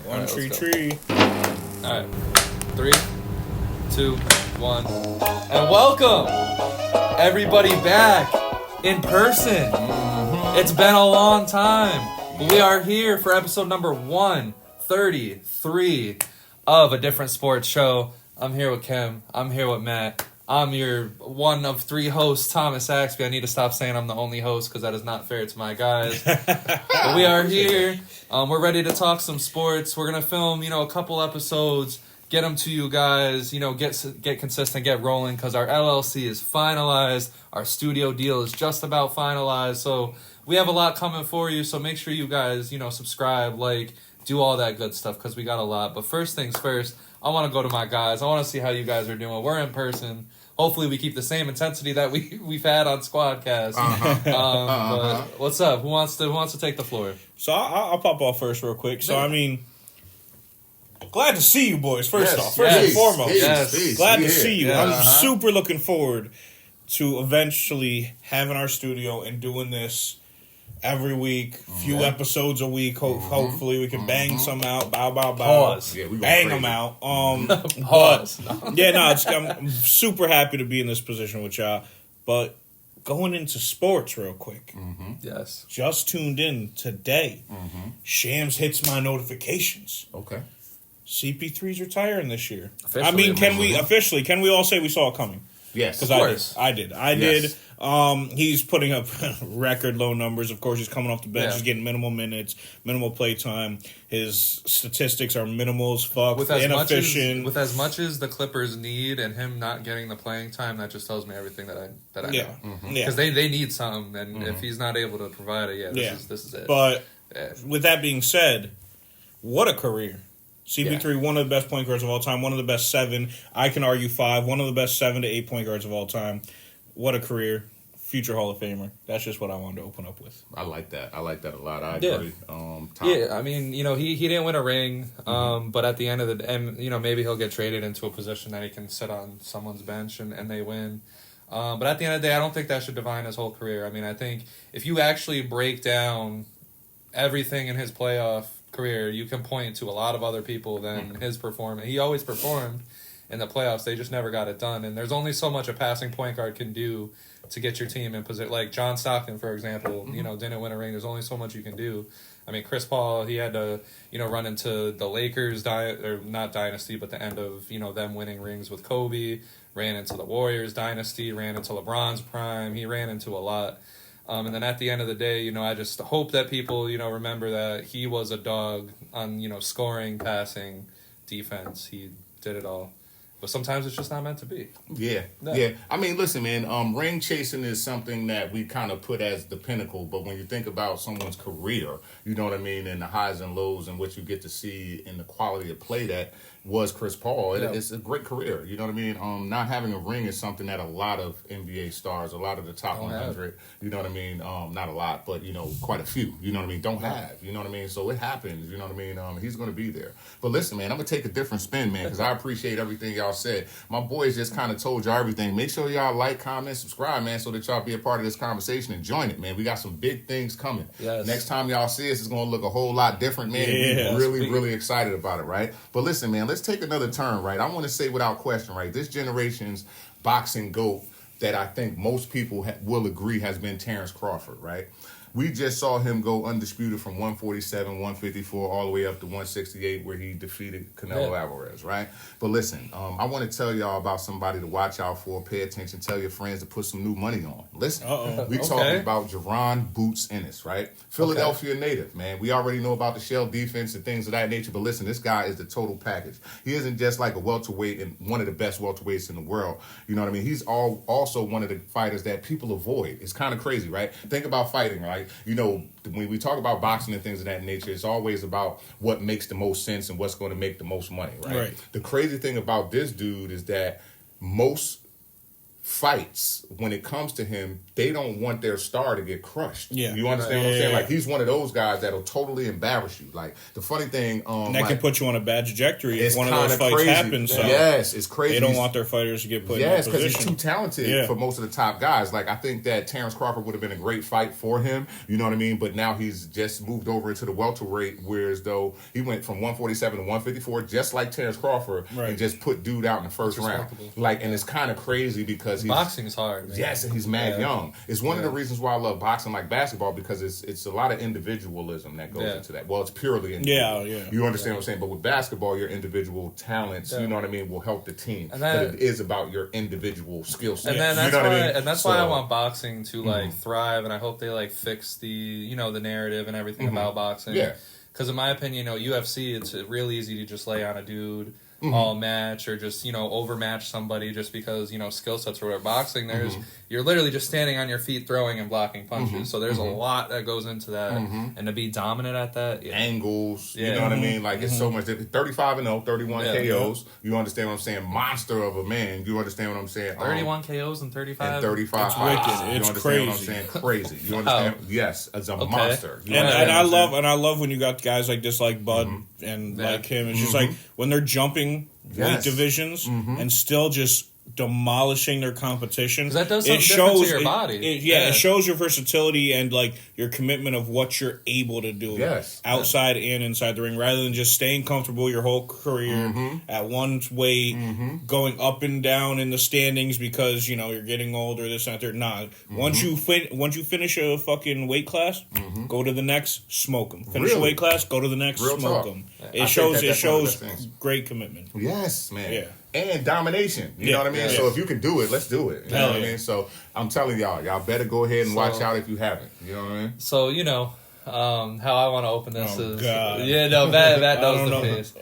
One tree. All right. 3, 2, 1. And welcome, everybody, back in person. It's been a long time. But we are here for episode number 133 of A Different Sports Show. I'm here with Kim. I'm here with Matt. I'm your one of 3 hosts, Thomas Axby. I need to stop saying I'm the only host because that is not fair to my guys. But we are here. We're ready to talk some sports. We're going to film, a couple episodes, get them to you guys, get consistent, get rolling because our LLC is finalized. Our studio deal is just about finalized. So we have a lot coming for you. So make sure you guys, subscribe, do all that good stuff because we got a lot. But first things first, I want to go to my guys. I want to see how you guys are doing. We're in person. Hopefully we keep the same intensity that we've had on Squadcast. But what's up? Who wants to take the floor? So I'll pop off first real quick. So, glad to see you boys, first off. First and foremost. Glad to see you. I'm super looking forward to eventually having our studio and doing this every week, few episodes a week. Hopefully we can bang some out. Bow. Pause. Yeah, we bang them out. Pause. I'm super happy to be in this position with y'all. But going into sports real quick. Yes. Just tuned in today. Shams hits my notifications. Okay. CP3's retiring this year. Officially, can we all say we saw it coming? Yes, of course. I did. He's putting up record low numbers. Of course, he's coming off the bench. He's getting minimal minutes, minimal play time. His statistics are minimal as fuck, inefficient. With as much as the Clippers need and him not getting the playing time, that just tells me everything that I know. Because they need something, and if he's not able to provide it, this is it. But with that being said, what a career. CP3, one of the best point guards of all time, one of the best 7, I can argue 5, one of the best 7 to 8 point guards of all time. What a career. Future Hall of Famer. That's just what I wanted to open up with. I like that a lot. I agree. He didn't win a ring, but at the end of the day, maybe he'll get traded into a position that he can sit on someone's bench and they win. But at the end of the day, I don't think that should define his whole career. I think if you actually break down everything in his playoff career, you can point to a lot of other people than his performance. He always performed in the playoffs. They just never got it done. And there's only so much a passing point guard can do to get your team in position. Like John Stockton, for example, didn't win a ring. There's only so much you can do. Chris Paul, he had to, run into the Lakers, or not dynasty, but the end of, them winning rings with Kobe, ran into the Warriors dynasty, ran into LeBron's prime. He ran into a lot. And then at the end of the day, I just hope that people, remember that he was a dog on, scoring, passing, defense. He did it all. But sometimes it's just not meant to be. Yeah. Listen, man, ring chasing is something that we kind of put as the pinnacle. But when you think about someone's career, and the highs and lows and what you get to see in the quality of play that was Chris Paul, it's a great career. You know what I mean? Not having a ring is something that a lot of NBA stars, a lot of the top 100, not a lot, but, quite a few, don't have. You know what I mean? So it happens, he's going to be there. But listen, man, I'm going to take a different spin, man, because I appreciate everything y'all said. My boys just kind of told y'all everything. Make sure y'all like, comment, subscribe, man, so that y'all be a part of this conversation and join it, man. We got some big things coming. Yes. Next time y'all see us, it's going to look a whole lot different, man. We're really excited about it, right? But listen, man, let's take another turn, right? I want to say without question, right, this generation's boxing GOAT that I think most people will agree has been Terrence Crawford, right? We just saw him go undisputed from 147, 154, all the way up to 168, where he defeated Canelo Alvarez, right? But listen, I want to tell y'all about somebody to watch out for, pay attention, tell your friends to put some new money on. Listen, we talking about Jaron Boots Ennis, right? Philadelphia native, man. We already know about the shell defense and things of that nature, but listen, this guy is the total package. He isn't just like a welterweight and one of the best welterweights in the world. You know what I mean? He's also one of the fighters that people avoid. It's kind of crazy, right? Think about fighting, right? When we talk about boxing and things of that nature, it's always about what makes the most sense and what's going to make the most money, right? The crazy thing about this dude is that most fights, when it comes to him, they don't want their star to get crushed. Yeah. You understand what I'm saying? Like, he's one of those guys that'll totally embarrass you. Like, the funny thing... and that can put you on a bad trajectory if one of those fights happens. So yes, it's crazy. They don't want their fighters to get put in that position. Yes, because he's too talented for most of the top guys. Like, I think that Terrence Crawford would have been a great fight for him. You know what I mean? But now he's just moved over into the welterweight, whereas though he went from 147 to 154, just like Terrence Crawford, and just put dude out in the first round. Like, and it's kind of crazy because boxing's hard. Man. Yes, and he's mad young. It's one of the reasons why I love boxing like basketball, because it's a lot of individualism that goes into that. Well, it's purely individual. You understand what I'm saying? But with basketball, your individual talents, you know what I mean, will help the team. And but it is about your individual skill set. And then that's why, and that's why I want boxing to like thrive, and I hope they like fix the the narrative and everything about boxing. Yeah. Because in my opinion, UFC, it's real easy to just lay on a dude all match, or just overmatch somebody just because skill sets or whatever. Boxing, you're literally just standing on your feet throwing and blocking punches, so there's a lot that goes into that, and to be dominant at that, angles, you know what I mean, like it's so much. 35-0, 31 KOs, you understand what I'm saying? Monster of a man, you understand what I'm saying? 31 KOs and 35 and 35 it's wicked. It's you understand crazy. What I'm saying? Crazy, you understand? Yes, as a monster. And I love when you got guys like this, like Bud and like him. It's just like when they're jumping weight divisions and still just demolishing their competition. That does something different to your body. It shows your versatility and like your commitment of what you're able to do outside and inside the ring, rather than just staying comfortable your whole career at one weight, going up and down in the standings because you're getting older, this and that. Nah, once you finish a fucking weight class, go to the next, smoke them. Finish a weight class, go to the next, smoke them. It shows great commitment. Yes, man. Yeah. And domination, you know what I mean? So if you can do it, let's do it. You know what I mean? So I'm telling y'all better go ahead and watch out if you haven't. You know what I mean? So how I want to open this is Matt knows the face.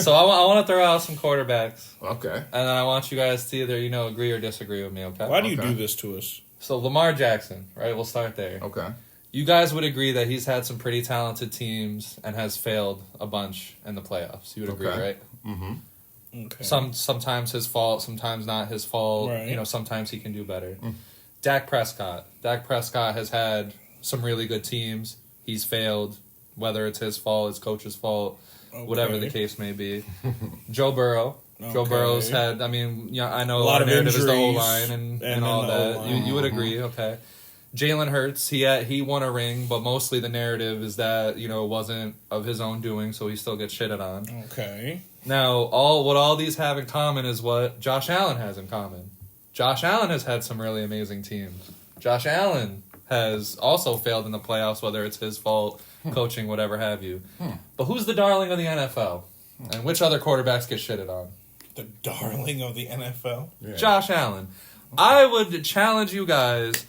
So I want to throw out some quarterbacks. Okay. And I want you guys to either agree or disagree with me. Okay. Why do you do this to us? So Lamar Jackson, right? We'll start there. Okay. You guys would agree that he's had some pretty talented teams and has failed a bunch in the playoffs. You would agree, right? Mm-hmm. Okay. Sometimes his fault, sometimes not his fault. Right. Sometimes he can do better. Dak Prescott has had some really good teams. He's failed, whether it's his fault, his coach's fault, whatever the case may be. Joe Burrow. Joe Burrow's had, I know a lot of narrative is the O-line and all that. You would agree, okay. Jalen Hurts, he won a ring, but mostly the narrative is that, it wasn't of his own doing, so he still gets shitted on. Okay. Now, what all these have in common is what Josh Allen has in common. Josh Allen has had some really amazing teams. Josh Allen has also failed in the playoffs, whether it's his fault, coaching, whatever have you. But who's the darling of the NFL? And which other quarterbacks get shitted on? The darling of the NFL? Yeah. Josh Allen. I would challenge you guys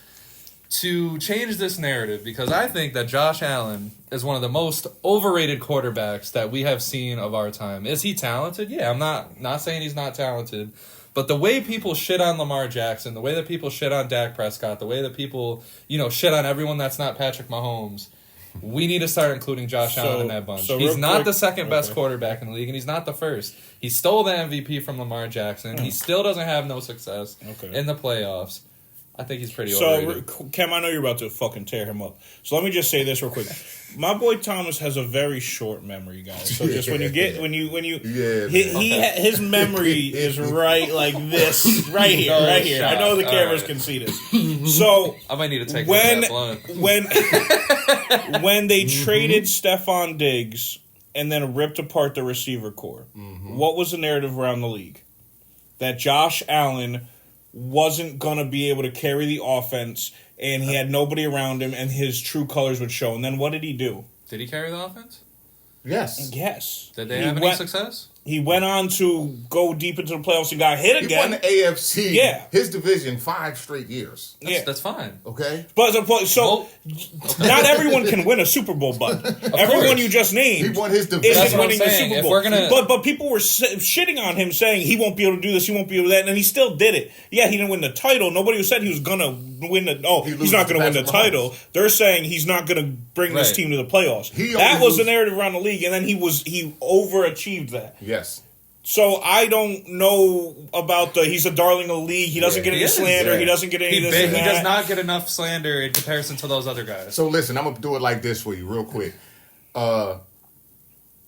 to change this narrative, because I think that Josh Allen is one of the most overrated quarterbacks that we have seen of our time. Is he talented? Yeah, I'm not saying he's not talented, but the way people shit on Lamar Jackson, the way that people shit on Dak Prescott, the way that people, shit on everyone that's not Patrick Mahomes, we need to start including Josh Allen in that bunch. He's not the second best quarterback in the league, and he's not the first. He stole the MVP from Lamar Jackson. He still doesn't have no success in the playoffs. I think he's pretty overrated. So, Cam, I know you're about to fucking tear him up. So let me just say this real quick. My boy Thomas has a very short memory, guys. So just his memory is right like this, right here. I know the cameras can see this. So I might need to take that when they traded Stephon Diggs and then ripped apart the receiver core, what was the narrative around the league? That Josh Allen wasn't going to be able to carry the offense, and he had nobody around him, and his true colors would show. And then what did he do? Did he carry the offense? Yes. Did they have any success? He went on to go deep into the playoffs and got hit again. He won the AFC, his division, 5 straight years. That's fine. Okay? But not everyone can win a Super Bowl, bud. Everyone you just named he won his division. Isn't winning the Super Bowl. But people were shitting on him, saying he won't be able to do this, he won't be able to do that, and he still did it. Yeah, he didn't win the title. Nobody said he was going to win he's not going to win the title. They're saying he's not going to bring this team to the playoffs. That was the narrative around the league, and then he overachieved that. Yes. So I don't know about he's a darling of the league. He doesn't get any slander. Yeah. He doesn't get any He does not get enough slander in comparison to those other guys. So listen, I'm going to do it like this for you real quick.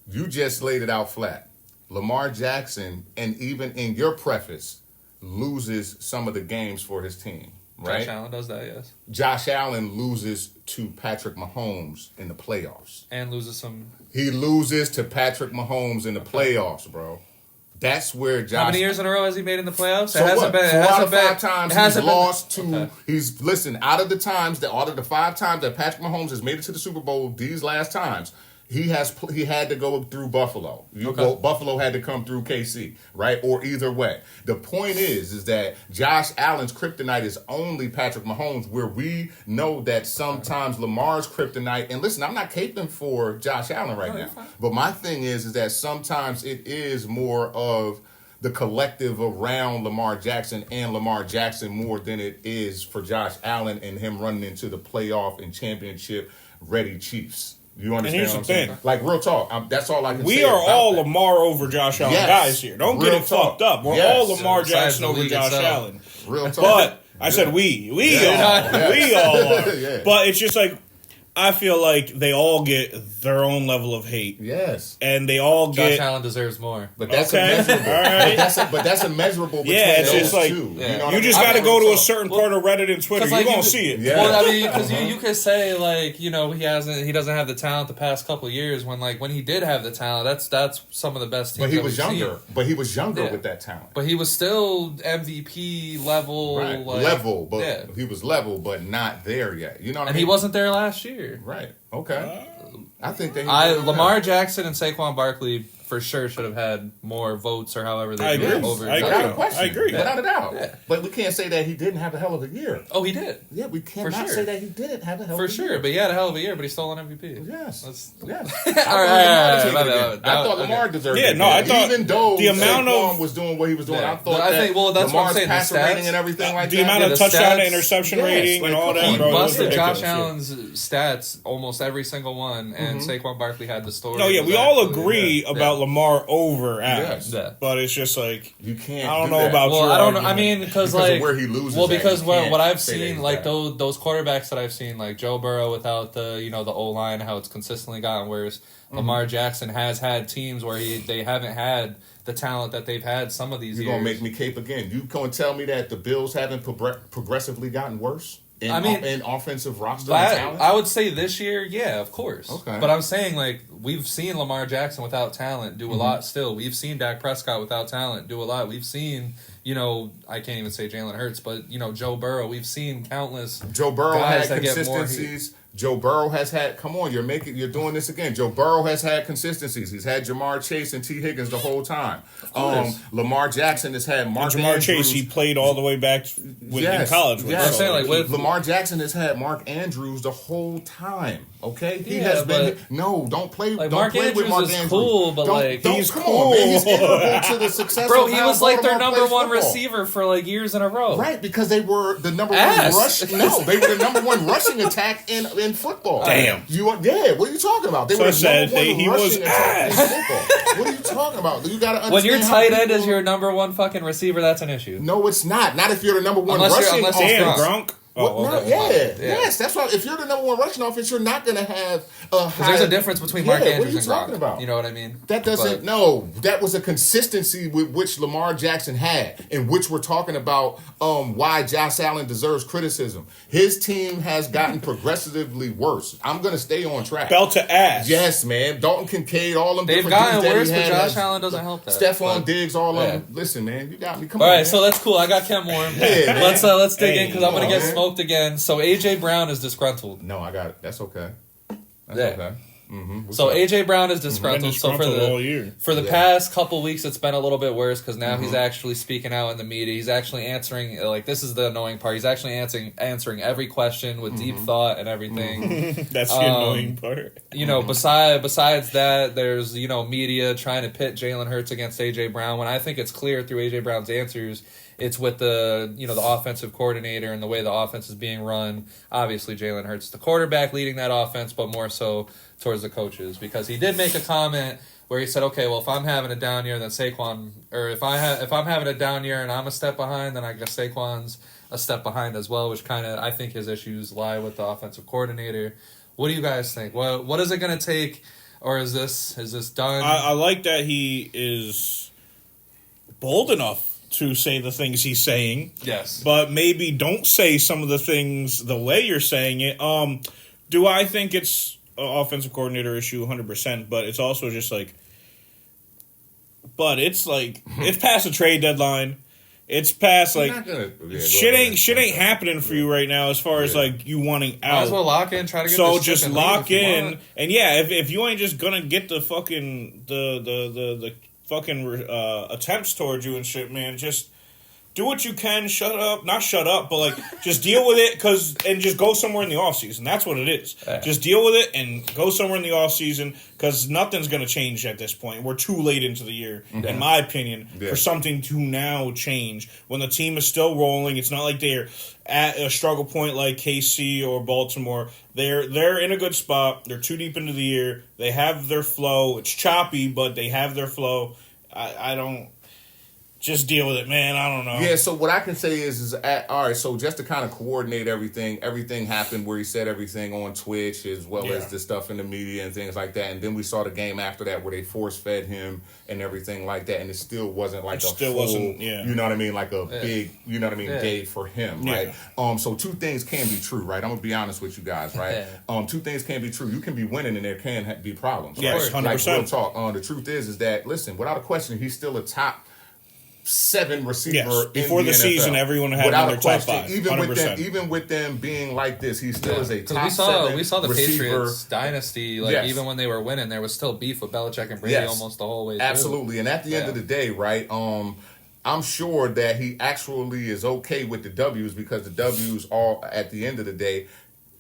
You just laid it out flat. Lamar Jackson, and even in your preface, loses some of the games for his team, right? Josh Allen does that, yes. Josh Allen loses to Patrick Mahomes in the playoffs. And loses some... He loses to Patrick Mahomes in the playoffs, bro. That's where Josh... How many years in a row has he made in the playoffs? So what? 4 out of 5 times he's lost to... Okay. Listen, out of the 5 times that Patrick Mahomes has made it to the Super Bowl, these last times... He had to go through Buffalo. Buffalo had to come through KC, right? Or either way. The point is that Josh Allen's kryptonite is only Patrick Mahomes, where we know that sometimes Lamar's kryptonite, and listen, I'm not caping for Josh Allen right now, but my thing is that sometimes it is more of the collective around Lamar Jackson and Lamar Jackson more than it is for Josh Allen and him running into the playoff and championship ready Chiefs. You understand? And here's the thing. Like, real talk. That's all I can say. We are all Lamar over Josh Allen guys here. Don't get it fucked up. We're all Lamar Jackson over Josh Allen. Real talk. But I said we all are. Yeah. But it's just like, I feel like they all get their own level of hate. Yes. And they all get... Josh Allen deserves more. But that's immeasurable. All right. But that's immeasurable between it's just like, two. Yeah. You just got to go to a certain part of Reddit and Twitter. You're going to see it. Yeah. Well, I mean, because you could say, like, you know, he doesn't have the talent the past couple of years when he did have the talent, that's some of the best teams. But he was younger. But he was younger with that talent. But he was still MVP level. Right. Like, level, but he was level, but not there yet. You know what I mean? And he wasn't there last year. Right. Okay. I think that Lamar Jackson and Saquon Barkley for sure should have had more votes or however they did over. I agree. Yeah. Without a doubt. Yeah. But we can't say that he didn't have a hell of a year. Oh, he did. Yeah, we cannot say that he didn't have a hell of a year. For sure, but he had a hell of a year, but he stole an MVP. Yes. All right. I thought Lamar deserved it. Yeah, no, I thought even though the amount Saquon was doing what he was doing, I thought that's Lamar's what I'm saying, passer rating and everything like that. The amount of touchdown to interception rating and all that, he bro. He busted Josh Allen's stats almost every single one, and Saquon Barkley had the story. No, yeah, we all agree about Lamar over Allen. Yes. But it's just like, you can't. I don't know about. Well, I don't know. I mean, because like where he loses. Well, because what I've seen, like those quarterbacks that I've seen, like Joe Burrow without the the O line, how it's consistently gotten worse. Lamar Jackson has had teams where they haven't had the talent that they've had some of these years. You're gonna make me cape again. You gonna tell me that the Bills haven't progressively gotten worse? In offensive roster talent? I would say this year, yeah, of course. Okay. But I'm saying, like, we've seen Lamar Jackson without talent do a lot still. We've seen Dak Prescott without talent do a lot. We've seen, I can't even say Jalen Hurts, but, Joe Burrow. We've seen countless Joe Burrow guys had that consistencies. Joe Burrow has had, come on, you're doing this again. Joe Burrow has had consistencies. He's had Jamar Chase and T. Higgins the whole time. Lamar Jackson has had Mark Andrews. Jamar Chase, he played all the way back in college. Yes. I'm saying, like, Lamar Jackson has had Mark Andrews the whole time. Okay, he has been. No, don't play. Like, don't Mark play Andrews with Mark is Andrews. Cool, but he's cool. Man, he's integral to the success. Bro, of he how was like their Baltimore number one football. receiver for like years in a row. Right, because they were the number one rush. No, they were the number one rushing attack in football. Damn. What are you talking about? They were the number one rushing attack in football. What are you talking about? You got to understand. When your tight end is your number one fucking receiver, that's an issue. No, it's not. Not if you're the number one rushing offense. Gronk. Yes. That's why. If you're the number one rushing offense, you're not going to have a high. There's a difference between Mark Andrews and Gronk. What are you talking about? You know what I mean? That doesn't. No, that was a consistency with which Lamar Jackson had, in which we're talking about why Josh Allen deserves criticism. His team has gotten progressively worse. I'm going to stay on track. Belt to ass. Yes, man. Dalton Kincaid, all them. They've gotten worse, but Josh Allen doesn't help that. Stephon Diggs, all of them. Listen, man, you got me. Come on. All right, so that's cool. I got Ken Warren. Let's dig in because I'm going to get smoked again. So AJ Brown is disgruntled. No, I got it. That's okay. That's okay. Mm-hmm. So AJ Brown is disgruntled. So for the past couple weeks, it's been a little bit worse because now he's actually speaking out in the media. He's actually answering. Like, this is the annoying part. He's actually answering every question with deep thought and everything. That's the annoying part. Besides that, there's media trying to pit Jalen Hurts against AJ Brown. When I think it's clear through AJ Brown's answers. It's with the the offensive coordinator and the way the offense is being run. Obviously, Jalen Hurts, the quarterback, leading that offense, but more so towards the coaches because he did make a comment where he said, okay, well, if I'm having a down year, then Saquon, or if I'm having a down year and I'm a step behind, then I guess Saquon's a step behind as well, which kind of, I think his issues lie with the offensive coordinator. What do you guys think? What is it going to take, or is this done? I like that he is bold enough to say the things he's saying. Yes. But maybe don't say some of the things the way you're saying it. Do I think it's an offensive coordinator issue 100%, but it's also just like, but it's like, it's past the trade deadline. It's past, like, shit ain't happening for you right now as far as, like, you wanting out. Might as well lock in, try to get so this just lock in. And, yeah, if you ain't just gonna get the fucking, the fucking attempts towards you and shit, man, just do what you can. Not shut up, but like just deal with it and just go somewhere in the offseason. That's what it is. Just deal with it and go somewhere in the offseason because nothing's going to change at this point. We're too late into the year, in my opinion, for something to now change. When the team is still rolling, it's not like they're at a struggle point like KC or Baltimore. They're in a good spot. They're too deep into the year. They have their flow. It's choppy, but they have their flow. I don't... Just deal with it, man. I don't know. Yeah, so what I can say is all right, so just to kind of coordinate everything happened where he said everything on Twitch as well as the stuff in the media and things like that. And then we saw the game after that where they force-fed him and everything like that. And it still wasn't like you know what I mean, like a big, you know what I mean, day for him, right? So two things can be true, right? I'm going to be honest with you guys, right? Two things can be true. You can be winning and there can be problems. Yes, right? 100%. Like, real talk. The truth is that, listen, without a question, he's still a top 7 receiver before the season, everyone had without in their top 5. Even with them being like this, he still is a top 7 we saw the receiver. Patriots dynasty, even when they were winning, there was still beef with Belichick and Brady almost the whole way through. Absolutely. And at the end of the day, right, I'm sure that he actually is okay with the W's because the W's are, at the end of the day,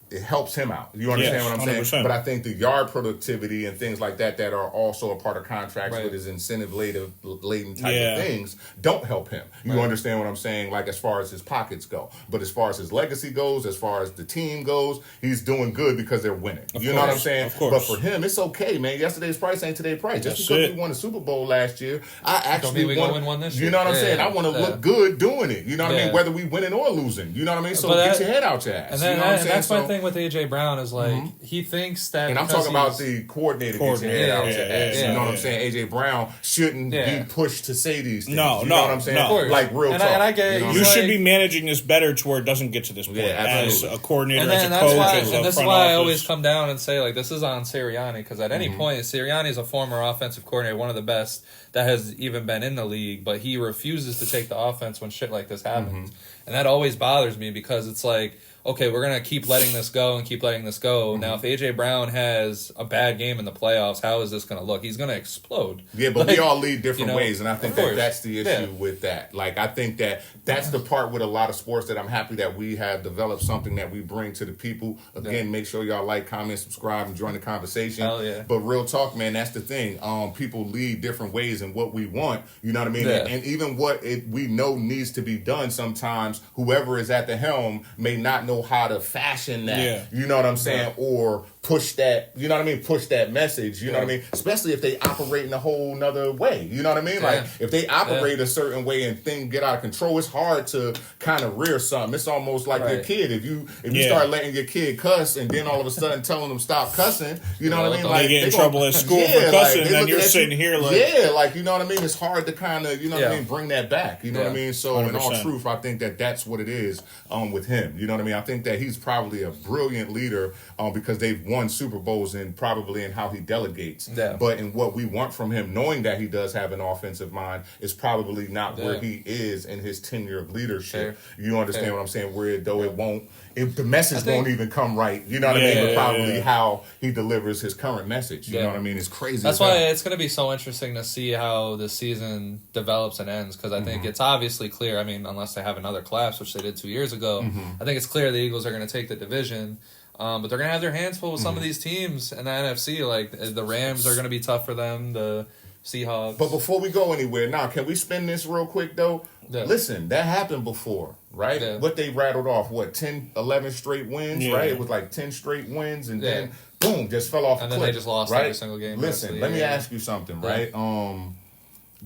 it helps him out. You understand what I'm 100%. Saying? But I think the yard productivity and things like that are also a part of contracts with his incentive-laden type of things don't help him. You understand what I'm saying? Like as far as his pockets go. But as far as his legacy goes, as far as the team goes, he's doing good because they're winning. You know what I'm saying? Of course. But for him, it's okay, man. Yesterday's price ain't today's price. Just because we won a Super Bowl last year, I actually want to win one this year. You know what I'm saying? I want to look good doing it. You know what I mean? Whether we winning or losing. You know what I mean? So get your head out your ass. And then, you know what I'm saying? That's my thing with AJ Brown is like he thinks that, and I'm talking about the coordinator gets your head out your ass. You know what I'm saying? AJ Brown shouldn't be pushed to say these things. You know what I'm saying? Like real talk. And I get it. You should be managing this better to where it doesn't get to this point. As a coordinator, as a coach, and this is why I always come down and say like this is on Sirianni because at any point Sirianni is a former offensive coordinator, one of the best that has even been in the league, but he refuses to take the offense when shit like this happens, and that always bothers me because it's like, okay, we're going to keep letting this go and keep letting this go. Now, if A.J. Brown has a bad game in the playoffs, how is this going to look? He's going to explode. Yeah, but we all lead different ways, and I think that's the issue with that. Like, I think that's the part with a lot of sports that I'm happy that we have developed something that we bring to the people. Again, make sure y'all like, comment, subscribe, and join the conversation. Hell yeah. But real talk, man, that's the thing. People lead different ways in what we want. You know what I mean? Yeah. And even what we know needs to be done sometimes, whoever is at the helm may not know how to fashion that, you know what I'm saying, or push that, you know what I mean, push that message, you know what I mean, especially if they operate in a whole nother way, you know what I mean, like if they operate a certain way and things get out of control, it's hard to kind of rear something. It's almost like your kid, if you start letting your kid cuss and then all of a sudden telling them stop cussing, you know what I mean, like they get in trouble at school for cussing, and then you're sitting here like like, you know what I mean, it's hard to kind of, you know what I mean, bring that back, you know what I mean, so 100%. In all truth, I think that's what it is with him, you know what I mean, I think that he's probably a brilliant leader because they've won Super Bowls and probably in how he delegates. But in what we want from him, knowing that he does have an offensive mind, is probably not where he is in his tenure of leadership. You understand what I'm saying? Where though it won't, the message won't even come right. You know what I mean? But probably how he delivers his current message. You know what I mean? It's crazy. That's why it's going to be so interesting to see how the season develops and ends because I think it's obviously clear. I mean, unless they have another collapse, which they did 2 years ago, I think it's clear the Eagles are going to take the division. But they're going to have their hands full with some of these teams in the NFC. Like, the Rams are going to be tough for them, the Seahawks. But before we go anywhere, now, can we spin this real quick, though? Listen, that happened before, right? What they rattled off, 10, 11 straight wins, right? It was like 10 straight wins, and then boom, just fell off a cliff. And then they just lost right? every single game. Listen, let me ask you something, right?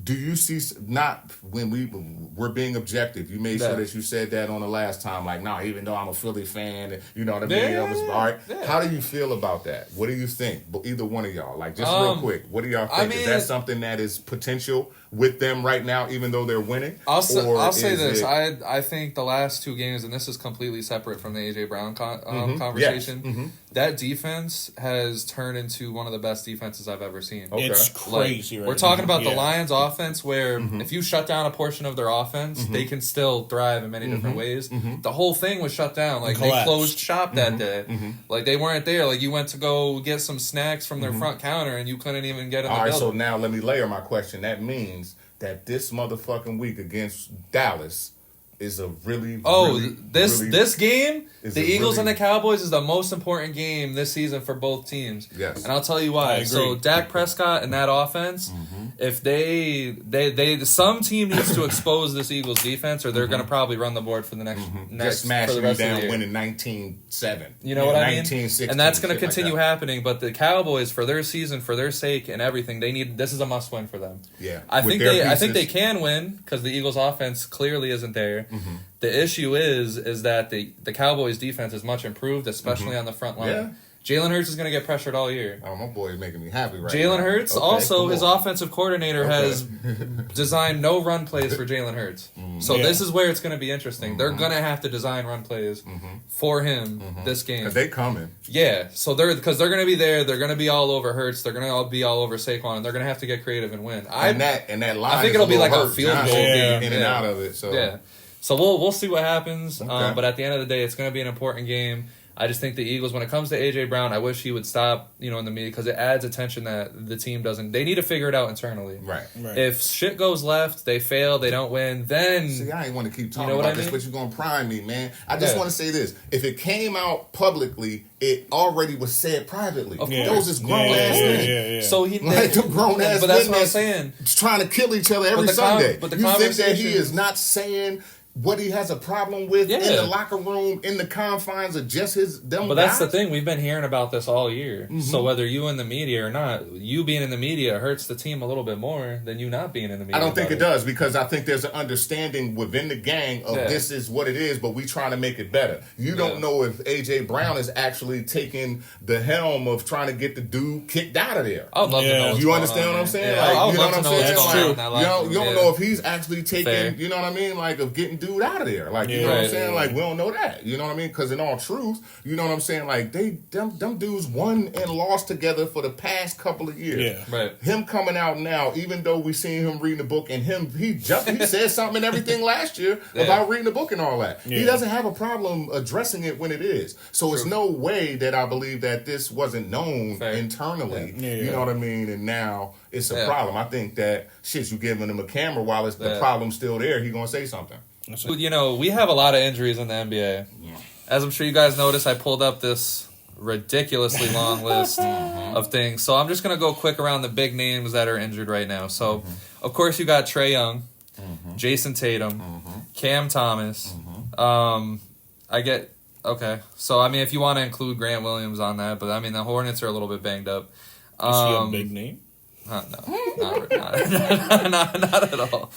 Do you see, not when we're being objective, you made sure that you said that on the last time, like, no, even though I'm a Philly fan, you know what I mean? All right. How do you feel about that? What do you think? Either one of y'all, like, just real quick, what do y'all think? Is that something that is potential with them right now, even though they're winning? I'll say this. I think the last 2 games, and this is completely separate from the A.J. Brown conversation, yes. that defense has turned into one of the best defenses I've ever seen. Okay. It's crazy, right? We're talking about the Lions' offense, where if you shut down a portion of their offense, they can still thrive in many different ways. The whole thing was shut down. Like, they closed shop that day. Like, they weren't there. Like, you went to go get some snacks from their front counter, and you couldn't even get in the building. All right, so now let me layer my question. That means that this motherfucking week against Dallas is a this game, the Eagles and the Cowboys, is the most important game this season for both teams. Yes. And I'll tell you why. So Dak Prescott and that offense, if they some team needs to expose this Eagles defense, or they're going to probably run the board for the next just smashing you down, winning 19-7. You know what I mean? 19-16, and that's going to continue happening. But the Cowboys, for their season, for their sake and everything, this is a must win for them. Yeah. I think they can win, because the Eagles offense clearly isn't there. The issue is that the Cowboys defense is much improved, especially on the front line. Yeah. Jalen Hurts is going to get pressured all year. Oh, my boy is making me happy right now. Jalen Hurts, also, his offensive coordinator has designed no run plays for Jalen Hurts. So this is where it's going to be interesting. They're going to have to design run plays for him this game. Because they coming. Yeah, so they're going to be there. They're going to be all over Hurts. They're going to be all over Saquon. And they're going to have to get creative and win. And that line, I think it'll be like a field goal game. In and out of it. So. Yeah. So we'll see what happens. But at the end of the day, it's going to be an important game. I just think the Eagles, when it comes to A.J. Brown, I wish he would stop, in the media, because it adds attention that the team doesn't. They need to figure it out internally. Right. If shit goes left, they fail, they don't win, then... See, I ain't want to keep talking about this, but you're going to prime me, man. I just want to say this. If it came out publicly, it already was said privately. Those is grown-ass men. So he... Like them grown-ass men. But that's what I'm saying. Trying to kill each other every Sunday. But the you think that he is not saying... what he has a problem with in the locker room, in the confines of just them But that's the thing. We've been hearing about this all year. So whether you in the media or not, you being in the media hurts the team a little bit more than you not being in the media. I don't think it does, because I think there's an understanding within the gang of this is what it is, but we trying to make it better. You don't know if A.J. Brown is actually taking the helm of trying to get the dude kicked out of there. I'd love to know. You understand what I'm saying? Yeah, like, you know what I'm saying? That's true. You don't know if he's actually taking, you know what I mean? Like, of getting dude out of there. Like, you know what I'm saying? Like, we don't know that. You know what I mean? Because in all truth, you know what I'm saying? Like, them dudes won and lost together for the past couple of years. Yeah. Right. Him coming out now, even though we seen him reading the book, and he said something and everything last year about reading the book and all that. Yeah. He doesn't have a problem addressing it when it is. So it's no way that I believe that this wasn't known internally. You know what I mean? And now it's a problem. I think that, you giving him a camera while the problem's still there, he going to say something. We have a lot of injuries in the NBA. Yeah. As I'm sure you guys noticed, I pulled up this ridiculously long list of things. So I'm just going to go quick around the big names that are injured right now. So, of course, you got Trae Young, Jason Tatum, Cam Thomas. So, I mean, if you want to include Grant Williams on that, but, I mean, the Hornets are a little bit banged up. Is he a big name? No, not at all.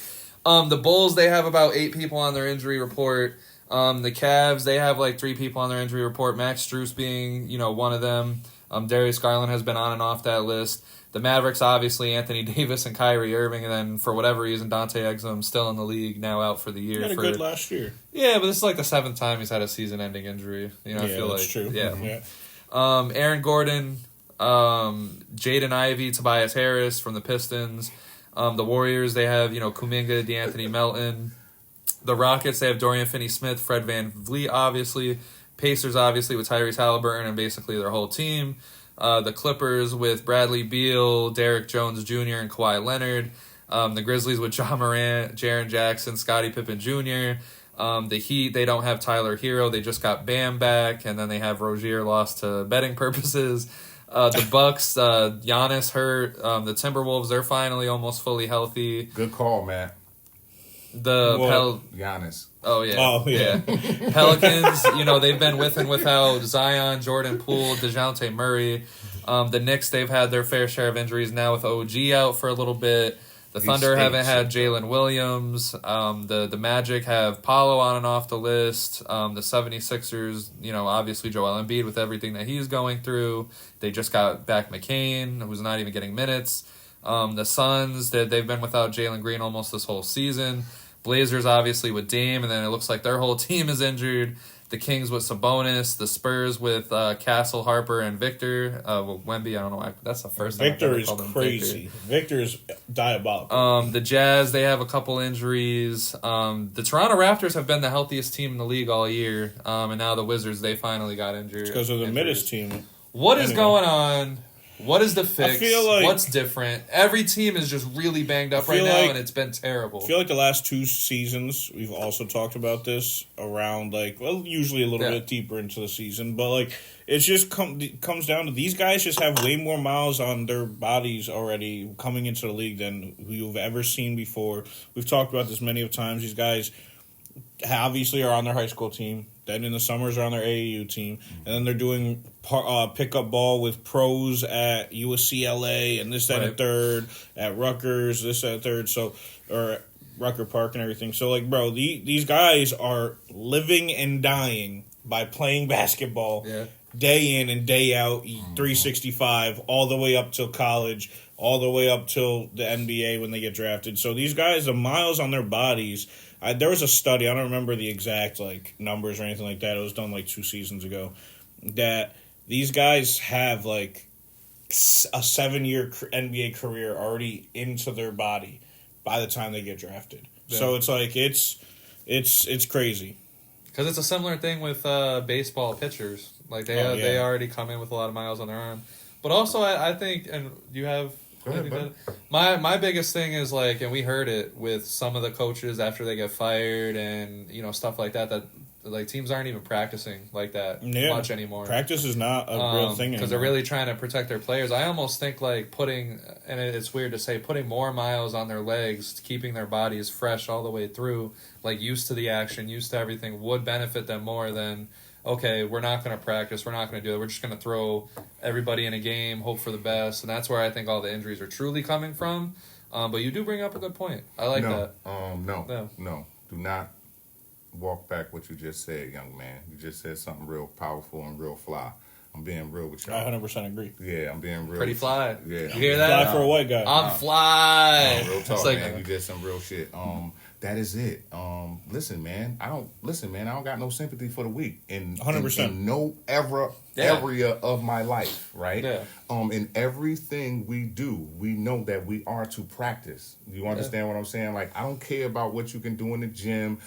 The Bulls, they have about 8 people on their injury report. The Cavs, they have like 3 people on their injury report. Max Strus being, one of them. Darius Garland has been on and off that list. The Mavericks, obviously, Anthony Davis and Kyrie Irving. And then, for whatever reason, Dante Exum still in the league, now out for the year. He had a good last year. Yeah, but this is like the 7th time he's had a season-ending injury. I feel like. True. Yeah. Aaron Gordon, Jaden Ivey, Tobias Harris from the Pistons. The Warriors, they have, Kuminga, DeAnthony Melton. The Rockets, they have Dorian Finney-Smith, Fred VanVleet, obviously. Pacers, obviously, with Tyrese Halliburton and basically their whole team. The Clippers with Bradley Beal, Derek Jones Jr., and Kawhi Leonard. The Grizzlies with Ja Morant, Jaren Jackson, Scottie Pippen Jr. The Heat, they don't have Tyler Hero. They just got Bam back, and then they have Rozier lost to betting purposes. The Bucks, Giannis hurt. The Timberwolves, they're finally almost fully healthy. Good call, Matt. Giannis. Oh yeah. Pelicans, they've been with and without Zion, Jordan Poole, DeJounte Murray. The Knicks, they've had their fair share of injuries now with OG out for a little bit. The Thunder haven't had Jalen Williams. The Magic have Paolo on and off the list. The 76ers, obviously Joel Embiid with everything that he's going through. They just got back McCain, who's not even getting minutes. The Suns, they've been without Jalen Green almost this whole season. Blazers, obviously, with Dame, and then it looks like their whole team is injured. The Kings with Sabonis. The Spurs with Castle, Harper, and Victor. Wemby, I don't know why. That's the first time Victor is crazy. Victor is diabolical. The Jazz, they have a couple injuries. The Toronto Raptors have been the healthiest team in the league all year. And now the Wizards, they finally got injured. It's because of the Midas team. What is going on? What is the fix? I feel like what's different? Every team is just really banged up right now, and it's been terrible. I feel like the last 2 seasons, we've also talked about this around, usually a little bit deeper into the season, but, it's just comes down to these guys just have way more miles on their bodies already coming into the league than we've ever seen before. We've talked about this many of times. These guys obviously are on their high school team. Then in the summers are on their AAU team, and then they're doing pickup ball with pros at USCLA and this, that, and third at Rutgers, this, that, and third. So, or Rucker Park and everything. So, bro, these guys are living and dying by playing basketball day in and day out, 365, all the way up till college, all the way up till the NBA when they get drafted. So these guys, the miles on their bodies. There was a study, I don't remember the exact numbers or anything like that. It was done 2 seasons ago. That these guys have a 7-year NBA career already into their body by the time they get drafted. Yeah. So it's crazy. Because it's a similar thing with baseball pitchers. They already come in with a lot of miles on their arm. But also I think, and you have. My biggest thing is and we heard it with some of the coaches after they get fired and stuff like that teams aren't even practicing like that much anymore. Practice is not a real thing because they're really trying to protect their players. I almost think putting, and it's weird to say, putting more miles on their legs, keeping their bodies fresh all the way through, used to the action, used to everything, would benefit them more than, okay, we're not going to practice, we're not going to do it, we're just going to throw everybody in a game, hope for the best, and that's where I think all the injuries are truly coming from. But you do bring up a good point. I like that. No. Do not walk back what you just said, young man. You just said something real powerful and real fly. I'm being real with y'all. I 100% agree. Yeah, I'm being real. Pretty fly. Yeah. You hear that? Fly for a white guy. I'm fly. Real talk, man. You did some real shit. That is it. Listen, man. I don't got no sympathy for the weak in 100%. In no area of my life, right? Yeah. In everything we do, we know that we are to practice. You understand what I'm saying? I don't care about what you can do in the gym.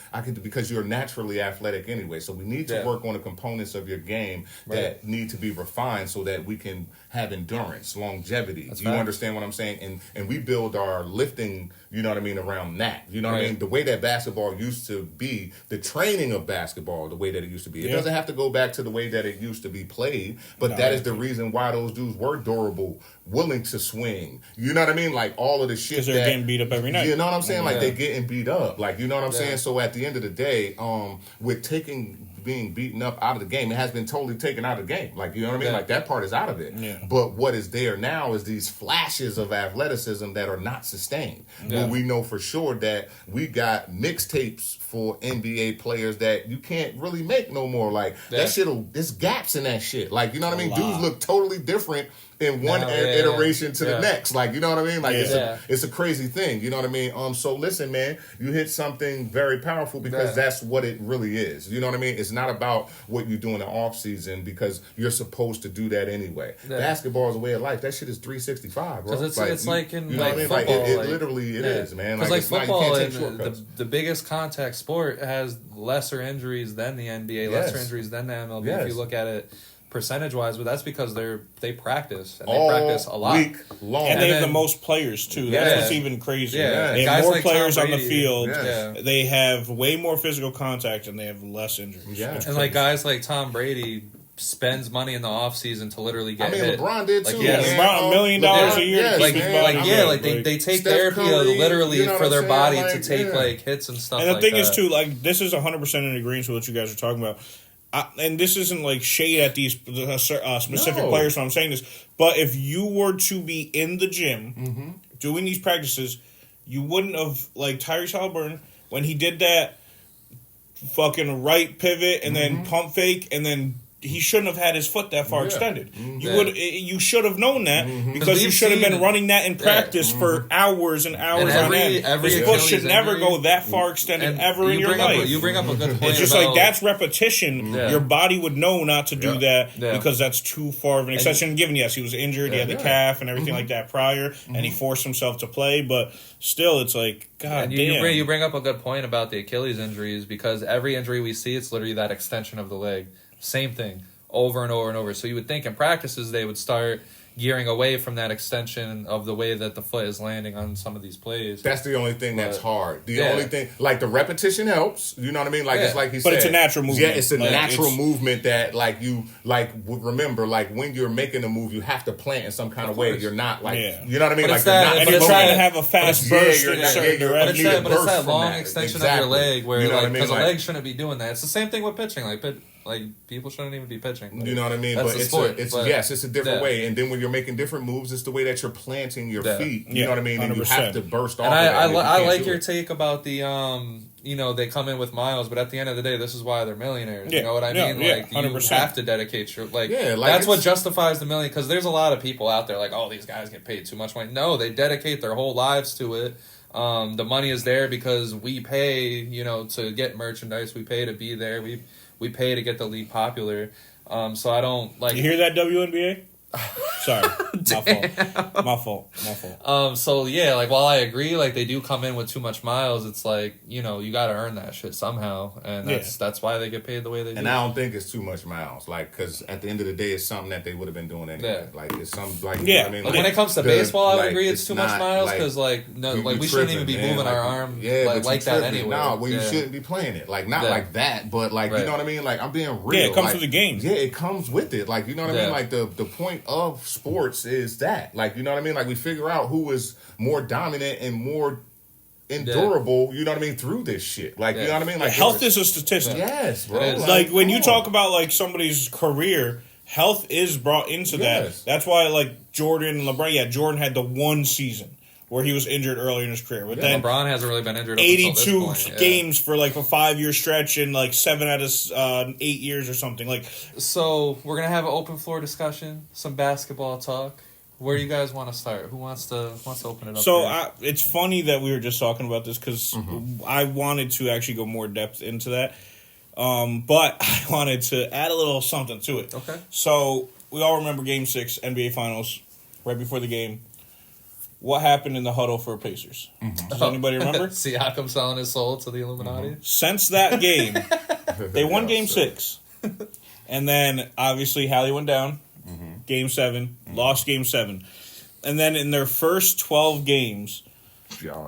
Because you're naturally athletic anyway. So we need to work on the components of your game that need to be refined so that we can have endurance, longevity. That's understand what I'm saying? And we build our lifting, around that. You know what I mean? The way that basketball used to be, the training of basketball, the way that it used to be. It doesn't have to go back to the way that it used to be played, but that is the reason why those dudes were durable, willing to swing. You know what I mean? All of the shit. Because they're getting beat up every night. You know what I'm saying? They're getting beat up. You know what I'm saying? So at the end of the day, with being beaten up out of the game, it has been totally taken out of the game. You know what I mean? That part is out of it. Yeah. But what is there now is these flashes of athleticism that are not sustained. Yeah. But we know for sure that we got mixtapes for NBA players that you can't really make no more. That shit, there's gaps in that shit. You know what I mean? Dudes look totally different in one iteration to the next. You know what I mean? It's a crazy thing. You know what I mean? So listen, man, you hit something very powerful because that's what it really is. You know what I mean? It's not about what you do in the off season because you're supposed to do that anyway. Yeah. Basketball is a way of life. That shit is 365, bro. It's in you know what I mean? Football. It literally is, man. Because football and the biggest contact sport has lesser injuries than the NBA, lesser injuries than the MLB. If you look at it percentage-wise, but that's because they practice and they practice a lot, week long, and they have the most players too. That's what's even crazier. Yeah. They have more players on the field. Yeah. They have way more physical contact, and they have less injuries. Yeah. And guys like Tom Brady, spends money in the offseason to literally get hit. LeBron did too. LeBron $1 million a year. They take Steph therapy Curry, literally for their body to take hits and stuff. And the thing is too, this is 100% in agreement with what you guys are talking about. And this isn't like shade at these specific players, so I'm saying this. But if you were to be in the gym doing these practices, you wouldn't have, like Tyrese Haliburton, when he did that fucking right pivot and then pump fake and then he shouldn't have had his foot that far extended. You should have known that because you should have been running that in practice for hours and hours on end. His foot should never go that far extended ever in your life. You bring up a good point. It's just like that's repetition. Your body would know not to do that because that's too far of an extension. Given yes, he was injured, he had the calf and everything like that prior, and he forced himself to play. But still, it's like God damn. You bring up a good point about the Achilles injuries because every injury we see, it's literally that extension of the leg. Same thing, over and over and over. So you would think in practices they would start gearing away from that extension of the way that the foot is landing on some of these plays. That's the only thing that's hard. The only thing, like the repetition helps. You know what I mean? Like it's like he said. But it's a natural movement. Yeah, it's a natural movement that remember, like when you're making a move, you have to plant in some kind of way. You're not like, you know what I mean? Like you're trying to have a fast burst in a certain direction. But it's that long extension of your leg where, because the leg shouldn't be doing that. It's the same thing with pitching. Like people shouldn't even be pitching. You know what I mean? But it's a different way. And then when you're making different moves, it's the way that you're planting your feet. You know what I mean? 100%. And you have to burst off. And I like your take about the they come in with miles, but at the end of the day, this is why they're millionaires. You know what I mean? Like 100%. You have to dedicate your that's what justifies the million. Because there's a lot of people out there like, oh, these guys get paid too much money. No, they dedicate their whole lives to it. The money is there because we pay, to get merchandise. We pay to be there. We pay to get the league popular. So I don't like. You hear that, WNBA? Sorry, my fault. So yeah, like while I agree, like they do come in with too much miles, it's like you got to earn that shit somehow, and that's why they get paid the way they do. And I don't think it's too much miles, like because at the end of the day, it's something that they would have been doing anyway. Like it's some you know what I mean? Like when it comes to baseball, I would agree it's too much miles because we shouldn't even be moving our arm like that anyway. No, you shouldn't be playing it like not like that, but like you know what I mean? Like I'm being real. Yeah, it comes with the game. Yeah, it comes with it. Like you know what I mean? Like the point of sports is that, like, you know what I mean? Like we figure out who is more dominant and more endurable, you know what I mean, through this shit. Like, you know what I mean? Like health is a statistic. Yes, bro. Like when you talk about like somebody's career, health is brought into that. That's why like Jordan and LeBron, Jordan had the one season where he was injured earlier in his career. But then LeBron hasn't really been injured. 82 games for like a 5-year stretch and like 7 out of 8 years or something. Like, so we're gonna have an open floor discussion, some basketball talk. Where do you guys want to start? Who wants to open it up? So it's funny that we were just talking about this because I wanted to actually go more depth into that, but I wanted to add a little something to it. Okay. So we all remember Game 6 NBA Finals right before the game. What happened in the huddle for Pacers? Does anybody remember? Siakam selling his soul to the Illuminati. Since that game, they won Game 6. And then, obviously, Hallie went down. Game 7. Lost Game 7. And then in their first 12 games,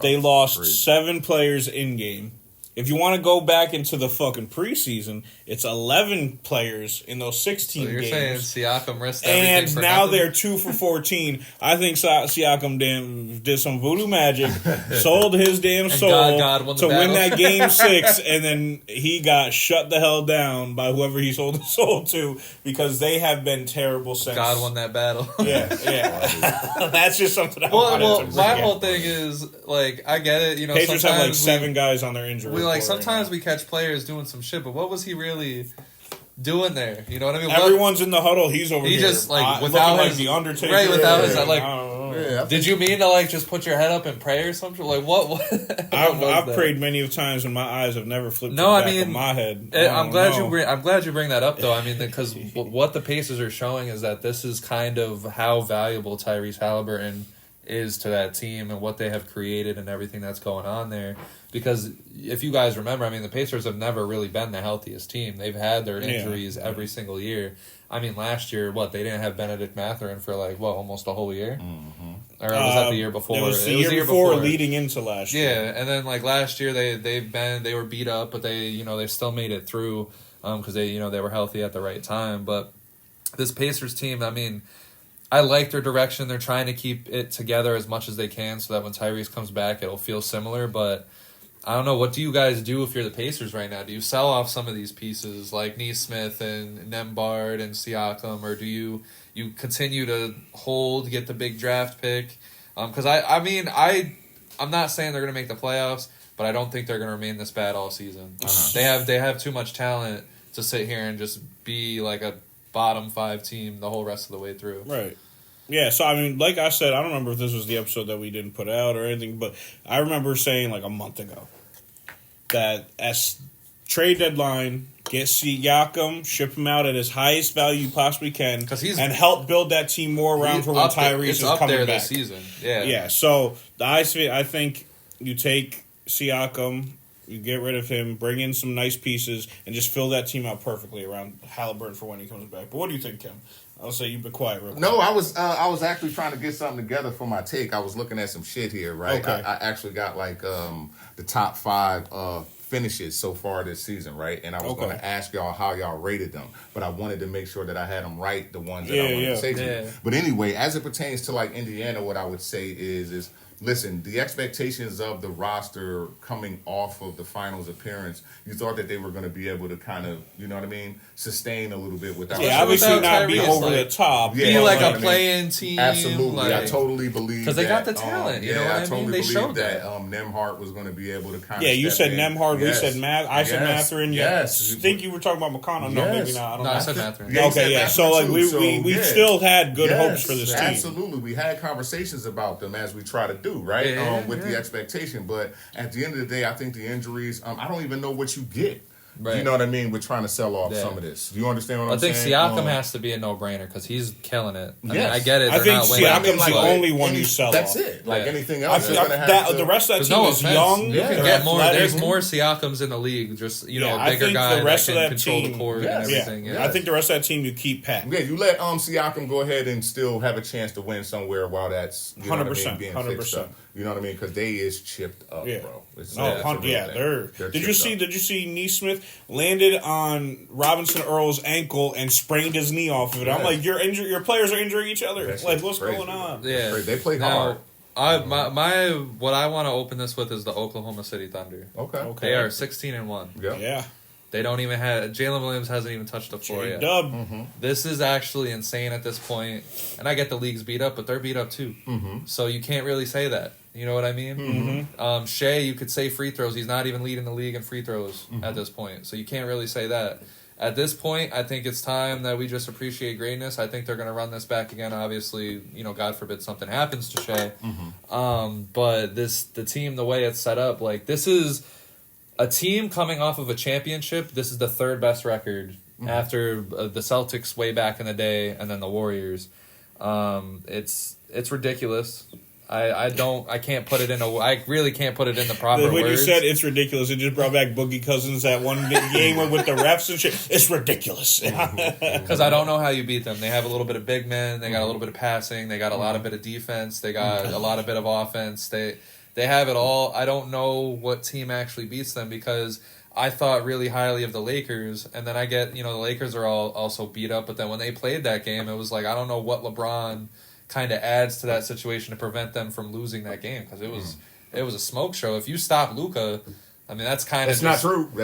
they lost 7 players in-game. If you want to go back into the fucking preseason, it's 11 players in those 16 games. So you're saying Siakam risked everything and now they're 2 for 14. I think Siakam did some voodoo magic, sold his damn soul to win that Game 6, and then he got shut the hell down by whoever he sold his soul to because they have been terrible since. God won that battle. Yeah. That's just something I wanted to my whole thing is, like, I get it. Pacers have like 7 guys on their injury. Sometimes we catch players doing some shit, but what was he really doing there? You know what I mean? Everyone's in the huddle. He's over here. He just without his, like the Undertaker. Right, without his did you mean to just put your head up and pray or something? Like what I've prayed many of times and my eyes have never flipped to the back of my head. I'm glad you bring that up though. I mean, because what the Pacers are showing is that this is kind of how valuable Tyrese Haliburton is to that team and what they have created and everything that's going on there. Because if you guys remember, I mean, the Pacers have never really been the healthiest team. They've had their injuries every single year. I mean, last year, they didn't have Benedict Mathurin for almost a whole year? Or was that the year before? It was the year before leading into last year. Yeah, and then last year they were beat up, but they still made it through. because they were healthy at the right time. But this Pacers team, I mean, I like their direction. They're trying to keep it together as much as they can so that when Tyrese comes back, it'll feel similar. But I don't know. What do you guys do if you're the Pacers right now? Do you sell off some of these pieces like Nesmith and Nembhard and Siakam, or do you continue to hold, get the big draft pick? Because I'm not saying they're going to make the playoffs, but I don't think they're going to remain this bad all season. They have too much talent to sit here and just be like a bottom 5 team the whole rest of the way through. Right. Yeah, so I mean, like I said, I don't remember if this was the episode that we didn't put out or anything, but I remember saying like a month ago that as trade deadline, get Siakam, ship him out at his highest value you possibly can, and help build that team more around for when Tyrese is coming back this season. Yeah. So I think you take Siakam, you get rid of him, bring in some nice pieces, and just fill that team out perfectly around Halliburton for when he comes back. But what do you think, Kim? I'll say you've been quiet real quick. No, I was actually trying to get something together for my take. I was looking at some shit here, right? Okay. I actually got like the top 5 finishes so far this season, right? And I was going to ask y'all how y'all rated them, but I wanted to make sure that I had them right, the ones that I wanted to say to you. But anyway, as it pertains to like Indiana, what I would say is listen, the expectations of the roster coming off of the finals appearance, you thought that they were going to be able to kind of, you know what I mean, sustain a little bit without. Yeah, obviously not be over the top. Be like a play-in team. Absolutely, I totally believe because they got the talent. You know what I mean? Totally they showed that. Nembhard was going to be able to kind of. Yeah, you said Nembhard. Yes. We said I said Mathurin. Yes. I think you were talking about McConnell. No, maybe not. I don't know. I said Mathurin. Okay, yeah. So like we still had good hopes for this team. Absolutely, we had conversations about them as we try to do right with the expectation. But at the end of the day, I think the injuries. I don't even know what you get. Right. You know what I mean? We're trying to sell off some of this. Do you understand what I'm saying? I think Siakam has to be a no-brainer because he's killing it. I mean, I get it. I think Siakam's the only one you sell That's off. it. Like anything else, the rest of that team is young. You can get more. There's more Siakams in the league. Just a bigger guy that can control the court and everything. I think the rest of that team you keep packed. Yeah, you let Siakam go ahead and still have a chance to win somewhere while that's 100%, being fixed up. You know what I mean? Because they is chipped up, bro. Did you see Nesmith landed on Robinson Earl's ankle and sprained his knee off of it? I'm like, your players are injuring each other. Like, what's going on? Yeah, they play hard. What I want to open this with is the Oklahoma City Thunder. Okay. They are 16-1. Yeah. They don't even have Jalen Williams hasn't even touched the floor yet. This is actually insane at this point. And I get the league's beat up, but they're beat up too. So you can't really say that. You know what I mean? Shea, you could say free throws. He's not even leading the league in free throws at this point. So you can't really say that. At this point, I think it's time that we just appreciate greatness. I think they're going to run this back again. Obviously, God forbid something happens to Shea. But the team, the way it's set up, like this is a team coming off of a championship. This is the 3rd best record after the Celtics way back in the day, and then the Warriors. It's ridiculous. I can't put it in I really can't put it in the proper words. When you said it's ridiculous, it just brought back Boogie Cousins that one game with the refs and shit. It's ridiculous. Because I don't know how you beat them. They have a little bit of big men. They got a little bit of passing. They got a lot of bit of defense. They got a lot of bit of offense. They have it all. I don't know what team actually beats them because I thought really highly of the Lakers, and then I get, the Lakers are all also beat up, but then when they played that game, it was like, I don't know what LeBron kind of adds to that situation to prevent them from losing that game, because it was a smoke show. If you stop Luka, I mean, that's kind of... That's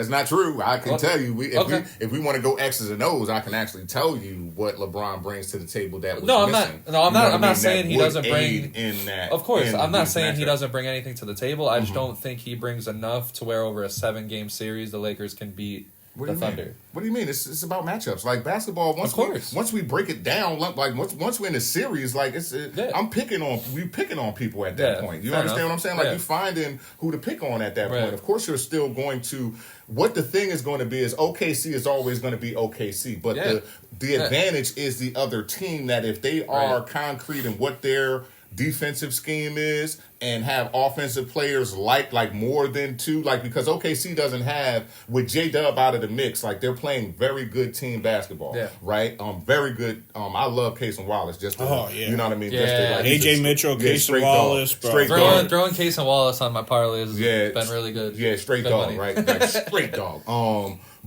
not true. I can tell you, if we want to go X's and O's, I can actually tell you what LeBron brings to the table that was missing. I'm not saying he doesn't bring... in that. Of course, I'm not saying he doesn't bring anything to the table. I just don't think he brings enough to where over a 7-game series, the Lakers can beat the Thunder. What do you mean? It's about matchups. Like basketball, once we break it down, like once we're in a series, like we picking on people at that point. You understand what I'm saying? Like you finding who to pick on at that point. Of course, you're still going to. What the thing is going to be is OKC is always going to be OKC, but the advantage is the other team that if they are concrete in what their defensive scheme is and have offensive players like more than 2, like because OKC doesn't have with J-Dub out of the mix, like they're playing very good team basketball, right? Very good. I love Case and Wallace. Just to, you know what I mean? Yeah. Just to, AJ Mitchell, Case and Wallace, bro. Throwing Case and Wallace on my parlay has been really good. Yeah, straight dog, right? Like straight dog.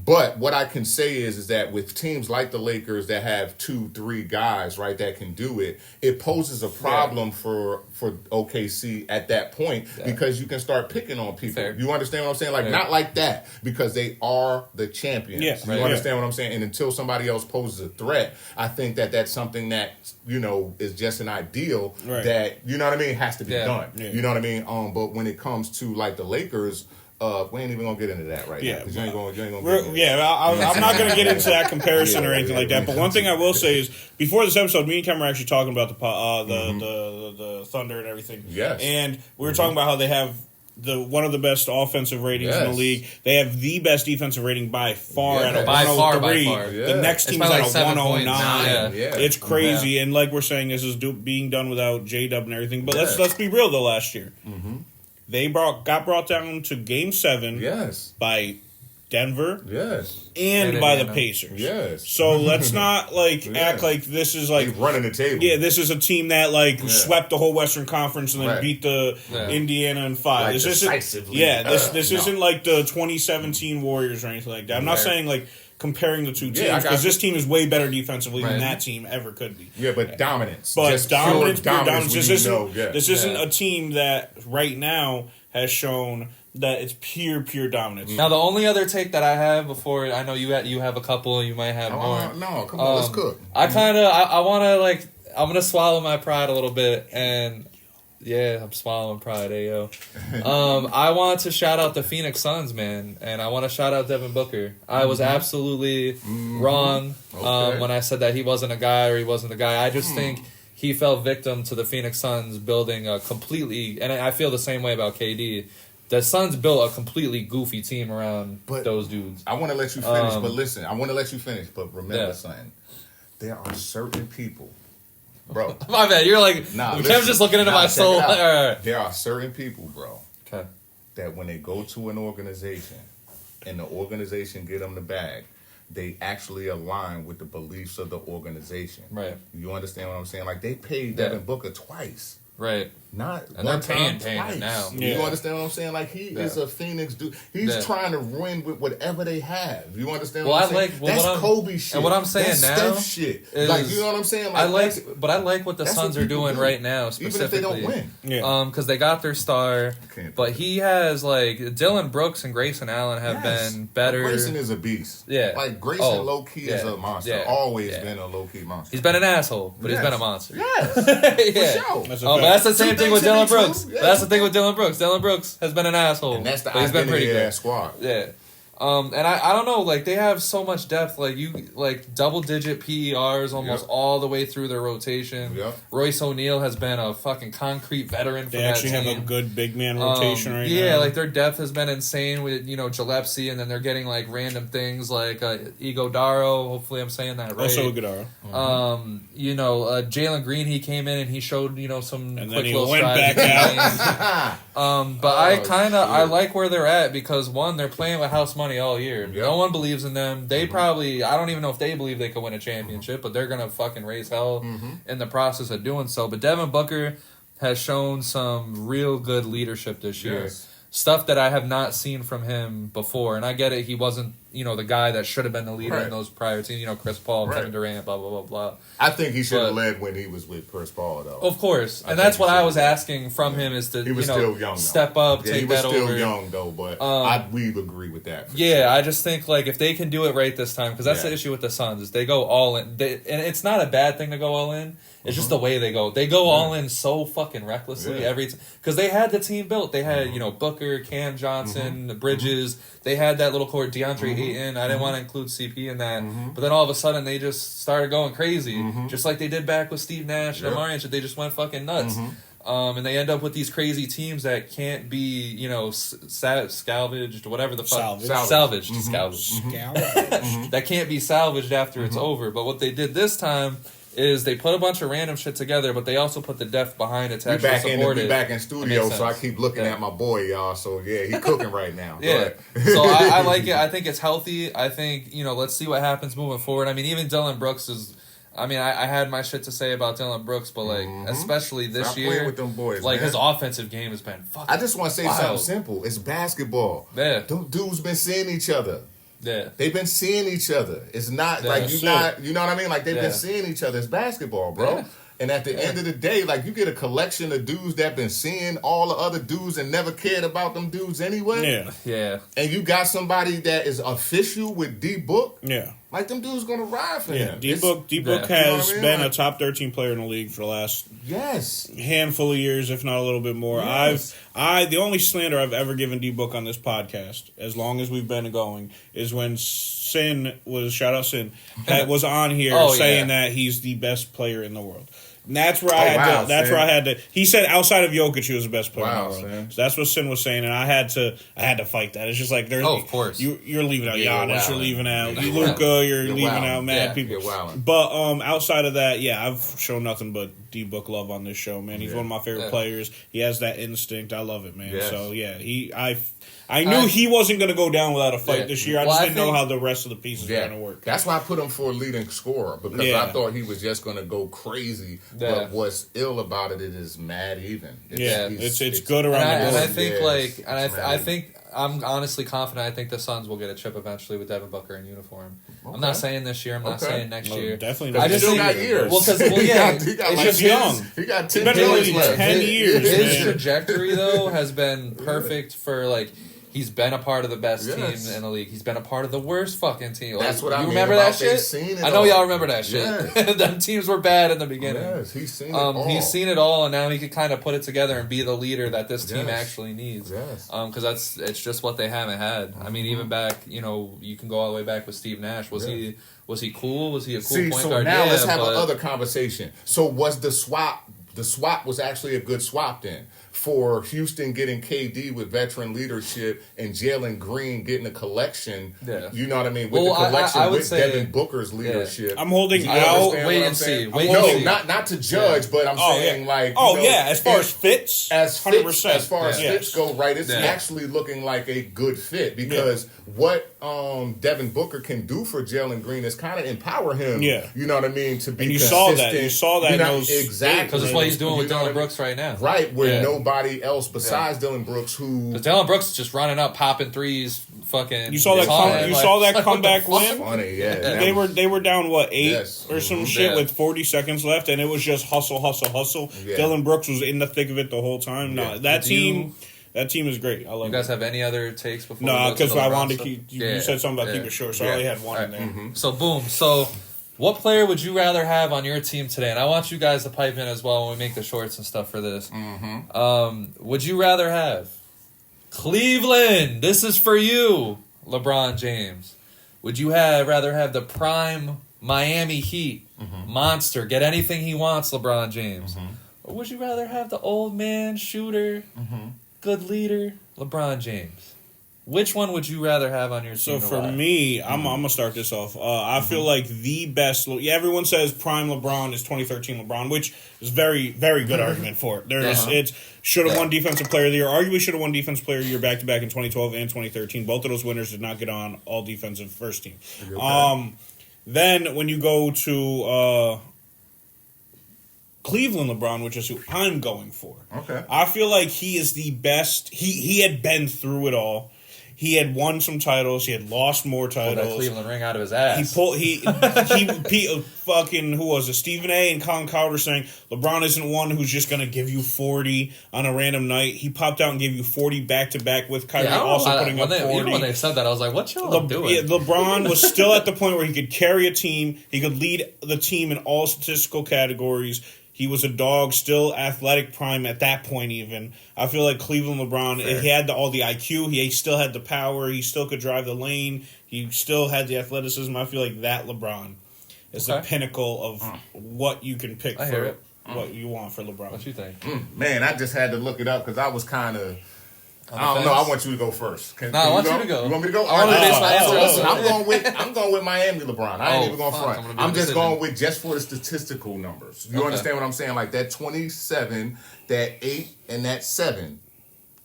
But what I can say is that with teams like the Lakers that have 2-3 guys, right, that can do it, it poses a problem for OKC at that point because you can start picking on people. Fair. You understand what I'm saying? Like, not like that, because they are the champions. Yeah, you understand what I'm saying? And until somebody else poses a threat, I think that that's something that, you know, is just an ideal that, you know what I mean, has to be done. Yeah. You know what I mean? But when it comes to, like, the Lakers... we ain't even gonna get into that right now. Because you ain't gonna get into I'm not gonna get into that comparison or anything like that. But one thing I will say is, before this episode, me and Ken were actually talking about the Thunder and everything. Yes, and we were talking about how they have one of the best offensive ratings in the league. They have the best defensive rating by far at a 103. The next team is at a 109. It's crazy, and like we're saying, this is being done without J-Dub and everything. But let's be real though. Last year. They got brought down to Game 7 by Denver and by the Pacers. So let's not act like this is like running the table. Yeah, this is a team that swept the whole Western Conference and then beat the Indiana in 5. This isn't this isn't like the 2017 Warriors or anything like that. I'm not saying like comparing the two teams, because this team is way better defensively than that team ever could be. Yeah, but dominance. But just dominance. This isn't a team that right now has shown that it's pure dominance. Now, the only other take that I have before, I know you have a couple, you might have more. No, come on, let's cook. I kind of, I want to I'm going to swallow my pride a little bit, and yeah, I'm swallowing pride, ayo. I want to shout out the Phoenix Suns, man, and I want to shout out Devin Booker. I was absolutely wrong when I said that he wasn't a guy or he wasn't the guy. I just think he fell victim to the Phoenix Suns building a completely, and I feel the same way about KD. The Suns built a completely goofy team around those dudes. I want to let you finish, but listen, I want to let you finish, but remember something. There are certain people. Bro, my bad. You're like, Kevin's just looking into my soul. Right. There are certain people, bro, that when they go to an organization and the organization get them the bag, they actually align with the beliefs of the organization. Right. You understand what I'm saying? Like, they paid Devin Booker twice. Right. Not and one they're time, paying twice. now. You understand what I'm saying? Like, he is a Phoenix dude. He's trying to win with whatever they have. You understand what I'm saying? That's Kobe shit. And what I'm saying that's now Steph shit. Like, you know what I'm saying? Like, I like what the Suns are doing right now, specifically. Even if they don't win. Because they got their star. But he has, Dylan Brooks and Grayson Allen have been better. Grayson is a beast. Yeah. Like, Grayson low-key is a monster. Yeah. Always been a low-key monster. He's been an asshole, but he's been a monster. Yes. For sure. But that's the same thing with Dylan Brooks. Yeah. That's the thing with Dylan Brooks. Dylan Brooks has been an asshole. And that's the identity of that squad. Yeah. And I don't know, they have so much depth. Double-digit PERs almost all the way through their rotation. Yep. Royce O'Neal has been a fucking concrete veteran for that team. They actually have a good big man rotation right now. Yeah, their depth has been insane with, Gillespie, and then they're getting, random things like Iguodaro. Hopefully I'm saying that right. Also Iguodaro. Jalen Green, he came in and he showed, some and quick then he little went strides. Back out. But I like where they're at because, one, they're playing with house money all year. Yep. No one believes in them. They probably, I don't even know if they believe they could win a championship, but they're going to fucking raise hell in the process of doing so. But Devin Booker has shown some real good leadership this year. Stuff that I have not seen from him before. And I get it, he wasn't, the guy that should have been the leader in those prior teams. Chris Paul, Kevin Durant, blah, blah, blah, blah. I think he should have led when he was with Chris Paul, though. Of course. And that's what I was asking from him is to, he was still young, step up, take that over. He was still young, though, but we agree with that. Sure. I just think, if they can do it right this time, because that's the issue with the Suns, is they go all in. And it's not a bad thing to go all in. It's just the way they go. They go all in so fucking recklessly every time. Because they had the team built. They had, Booker, Cam Johnson, Bridges. They had that little court, DeAndre Ayton. I didn't want to include CP in that. But then all of a sudden, they just started going crazy. Just like they did back with Steve Nash and Amari and shit. They just went fucking nuts. And they end up with these crazy teams that can't be, salvaged, whatever the fuck. Salvaged. That can't be salvaged after it's over. But what they did this time is they put a bunch of random shit together, but they also put the depth behind it to actually support it. We back in studio, so I keep looking at my boy, y'all. So, he's cooking right now. So I like it. I think it's healthy. I think, let's see what happens moving forward. I mean, even Dylan Brooks is... I mean, I had my shit to say about Dylan Brooks, but, especially this year... with them boys, his offensive game has been fucking I just want to say something simple. It's basketball. Yeah. Them dudes been seeing each other. Yeah. They've been seeing each other. It's not like you know what I mean? Like they've been seeing each other. It's basketball, bro. Yeah. And at the end of the day, like you get a collection of dudes that been seeing all the other dudes and never cared about them dudes anyway. Yeah. Yeah. And you got somebody that is official with D-Book. Yeah. Like them dudes gonna ride for him. D-Book has been a top 13 player in the league for the last handful of years, if not a little bit more. Yes. The only slander I've ever given D-Book on this podcast, as long as we've been going, is when Sin was was on here saying that he's the best player in the world. And that's where I had to. He said outside of Jokic, he was the best player in the world. So that's what Sin was saying, and I had to fight that. It's just like of course, you're leaving out Giannis, you're leaving out Luka, you're leaving out mad people. But outside of that, I've shown nothing but D-Book love on this show, man. He's one of my favorite players. He has that instinct. I love it, man. Yes. So I knew he wasn't going to go down without a fight this year. I just didn't know how the rest of the pieces were going to work. That's why I put him for a leading scorer, because I thought he was just going to go crazy. But what's ill about it is mad even. It's good around the board. And I think I think I'm honestly confident. I think the Suns will get a chip eventually with Devin Booker in uniform. Okay. I'm not saying this year. I'm not saying next year. Definitely. I just still got years. He's young. He got 10 years left. 10 years. His trajectory though has been perfect for like. He's been a part of the best team in the league. He's been a part of the worst fucking team. That's what I mean. You remember that shit? I know y'all remember that shit. Yes. Them teams were bad in the beginning. Yes, he's seen it all. He's seen it all, and now he can kind of put it together and be the leader that this team actually needs. Yes. Because it's just what they haven't had. I mean, even back, you can go all the way back with Steve Nash. Was he cool? Was he a cool point guard? Now let's have another conversation. So was the swap? The swap was actually a good swap then. For Houston getting KD with veteran leadership and Jalen Green getting a collection, you know what I mean, with the collection I with Devin Booker's leadership. I'm holding out. Wait and see. Not to judge, but I'm saying like, as far as fits, 100%. As far as fits go, right? It's actually looking like a good fit because what Devin Booker can do for Jalen Green is kind of empower him. Yeah, you know what I mean, to be consistent. You saw that. Exactly, because that's what he's doing with Dylan Brooks right now. Right, where nobody else besides Dylan Brooks because Dylan Brooks is just running up, popping threes, fucking. You saw that comeback win. Funny, They were down 8 or some shit with 40 seconds left, and it was just hustle. Yeah. Dylan Brooks was in the thick of it the whole time. No, that team is great. I love it. You guys have any other takes before? No, because I wanted to keep. You said something about keep it short, so I only had one in there. Mm-hmm. So boom. So. What player would you rather have on your team today? And I want you guys to pipe in as well when we make the shorts and stuff for this. Mm-hmm. Would you rather have Cleveland? This is for you, LeBron James. Would you rather have the prime Miami Heat monster get anything he wants, LeBron James? Or would you rather have the old man shooter, good leader, LeBron James? Which one would you rather have on your team? So for me, I'm going to start this off. I feel like the best... everyone says prime LeBron is 2013 LeBron, which is very, very good argument for it. It's should have won Defensive Player of the Year. Arguably should have won Defensive Player of the Year back-to-back in 2012 and 2013. Both of those winners did not get on all defensive first team. Okay. Then when you go to... Cleveland LeBron, which is who I'm going for. Okay. I feel like he is the best. He had been through it all. He had won some titles. He had lost more titles. Pulled that Cleveland ring out of his ass. Who was it? Stephen A. and Colin Cowherd saying LeBron isn't one who's just going to give you 40 on a random night. He popped out and gave you 40 back-to-back with Kyrie putting up 40. Even when they said that, I was like, what y'all doing? Yeah, LeBron was still at the point where he could carry a team. He could lead the team in all statistical categories. He was a dog, still athletic prime at that point even. I feel like Cleveland LeBron, he had all the IQ. He still had the power. He still could drive the lane. He still had the athleticism. I feel like that LeBron is the pinnacle of what you can pick for what you want for LeBron. What you think? Man, I just had to look it up because I was kind of... I don't know. I want you to go first. I want you to go. You want me to go? Listen, I'm going with Miami LeBron. I ain't even going front. I'm just going with just for the statistical numbers. You understand what I'm saying? Like that 27, that 8, and that 7,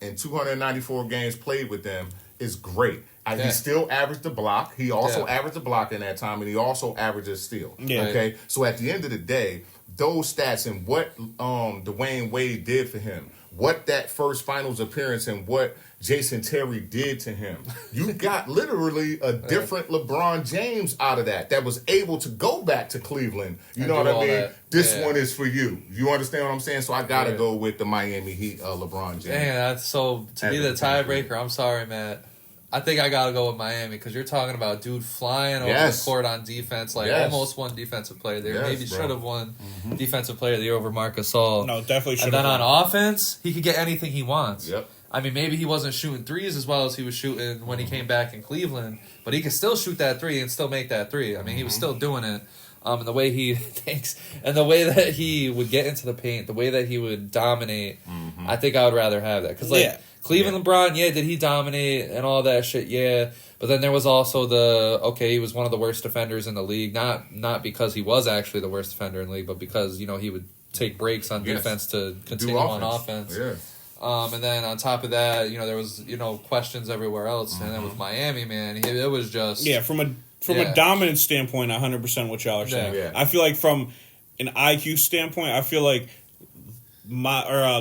and 294 games played with them is great. He still averaged the block. He also averaged the block in that time, and he also averages steal. Yeah. Okay? So at the end of the day, those stats and what Dwayne Wade did for him what that first finals appearance and what Jason Terry did to him. You got literally a different LeBron James out of that was able to go back to Cleveland. You know what I mean? This one is for you. You understand what I'm saying? So I got to go with the Miami Heat, LeBron James. Dang, to be the tiebreaker, I'm sorry, Matt. I think I got to go with Miami because you're talking about dude flying over the court on defense, almost won defensive player of the year. Maybe should have won defensive player of the year over Marc Gasol. No, definitely should have. And then on offense, he could get anything he wants. Yep. I mean, maybe he wasn't shooting threes as well as he was shooting when he came back in Cleveland, but he could still shoot that three and still make that three. I mean, he was still doing it. And the way he thinks, and the way that he would get into the paint, the way that he would dominate, I think I would rather have that. Because, Cleveland LeBron, did he dominate and all that shit? Yeah. But then there was also he was one of the worst defenders in the league. Not because he was actually the worst defender in the league, but because, he would take breaks on defense to continue on offense. Yeah. And then on top of that, there was, questions everywhere else. And then with Miami, man, it was just... Yeah, from a dominant standpoint, 100% what y'all are saying. Yeah. I feel like from an IQ standpoint, I feel like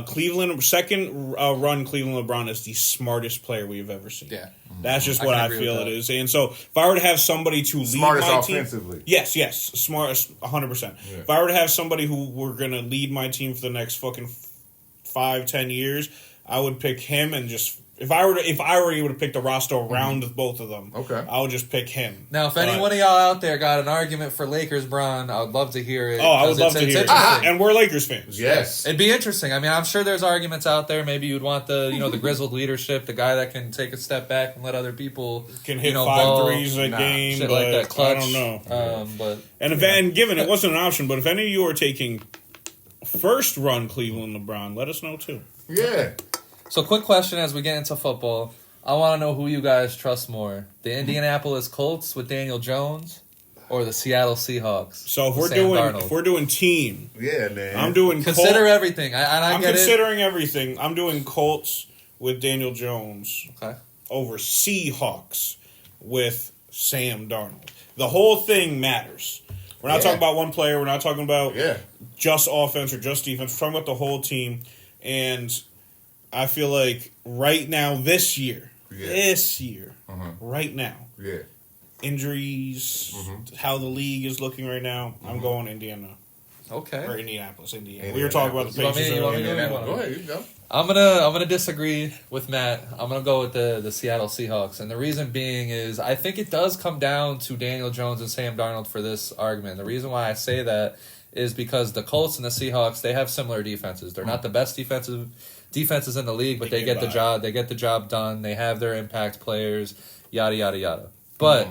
Cleveland, second run Cleveland LeBron is the smartest player we've ever seen. Yeah. That's just what I feel it is. And so if I were to have somebody to lead my team... offensively. Yes, smartest, 100%. Yeah. If I were to have somebody who were going to lead my team for the next fucking 5-10 years, I would pick him and just... If I were able to pick the roster around both of them, I would just pick him. Now, if any one of y'all out there got an argument for Lakers, Bron, I would love to hear it. Oh, I would love to hear it. And we're Lakers fans. Yes. It'd be interesting. I mean, I'm sure there's arguments out there. Maybe you'd want the grizzled leadership, the guy that can take a step back and let other people can hit 5 threes a game, shit but like that clutch. I don't know. But given it wasn't an option, but if any of you are taking first run Cleveland LeBron, let us know too. Yeah. So, quick question as we get into football. I want to know who you guys trust more. The Indianapolis Colts with Daniel Jones or the Seattle Seahawks? So, if we're doing team. Yeah, man. I'm doing Consider everything. I'm considering everything. I'm doing Colts with Daniel Jones over Seahawks with Sam Darnold. The whole thing matters. We're not talking about one player. We're not talking about just offense or just defense. We're talking about the whole team. And I feel like right now, this year, right now, injuries, how the league is looking right now, I'm going Indiana. Okay. Or Indianapolis. We were talking about the Pacers. Go ahead, you go. I'm gonna disagree with Matt. I'm gonna go with the Seattle Seahawks, and the reason being is I think it does come down to Daniel Jones and Sam Darnold for this argument. The reason why I say that is because the Colts and the Seahawks, they have similar defenses. They're not the best defenses in the league, but they get the job. They get the job done. They have their impact players. Yada yada yada. But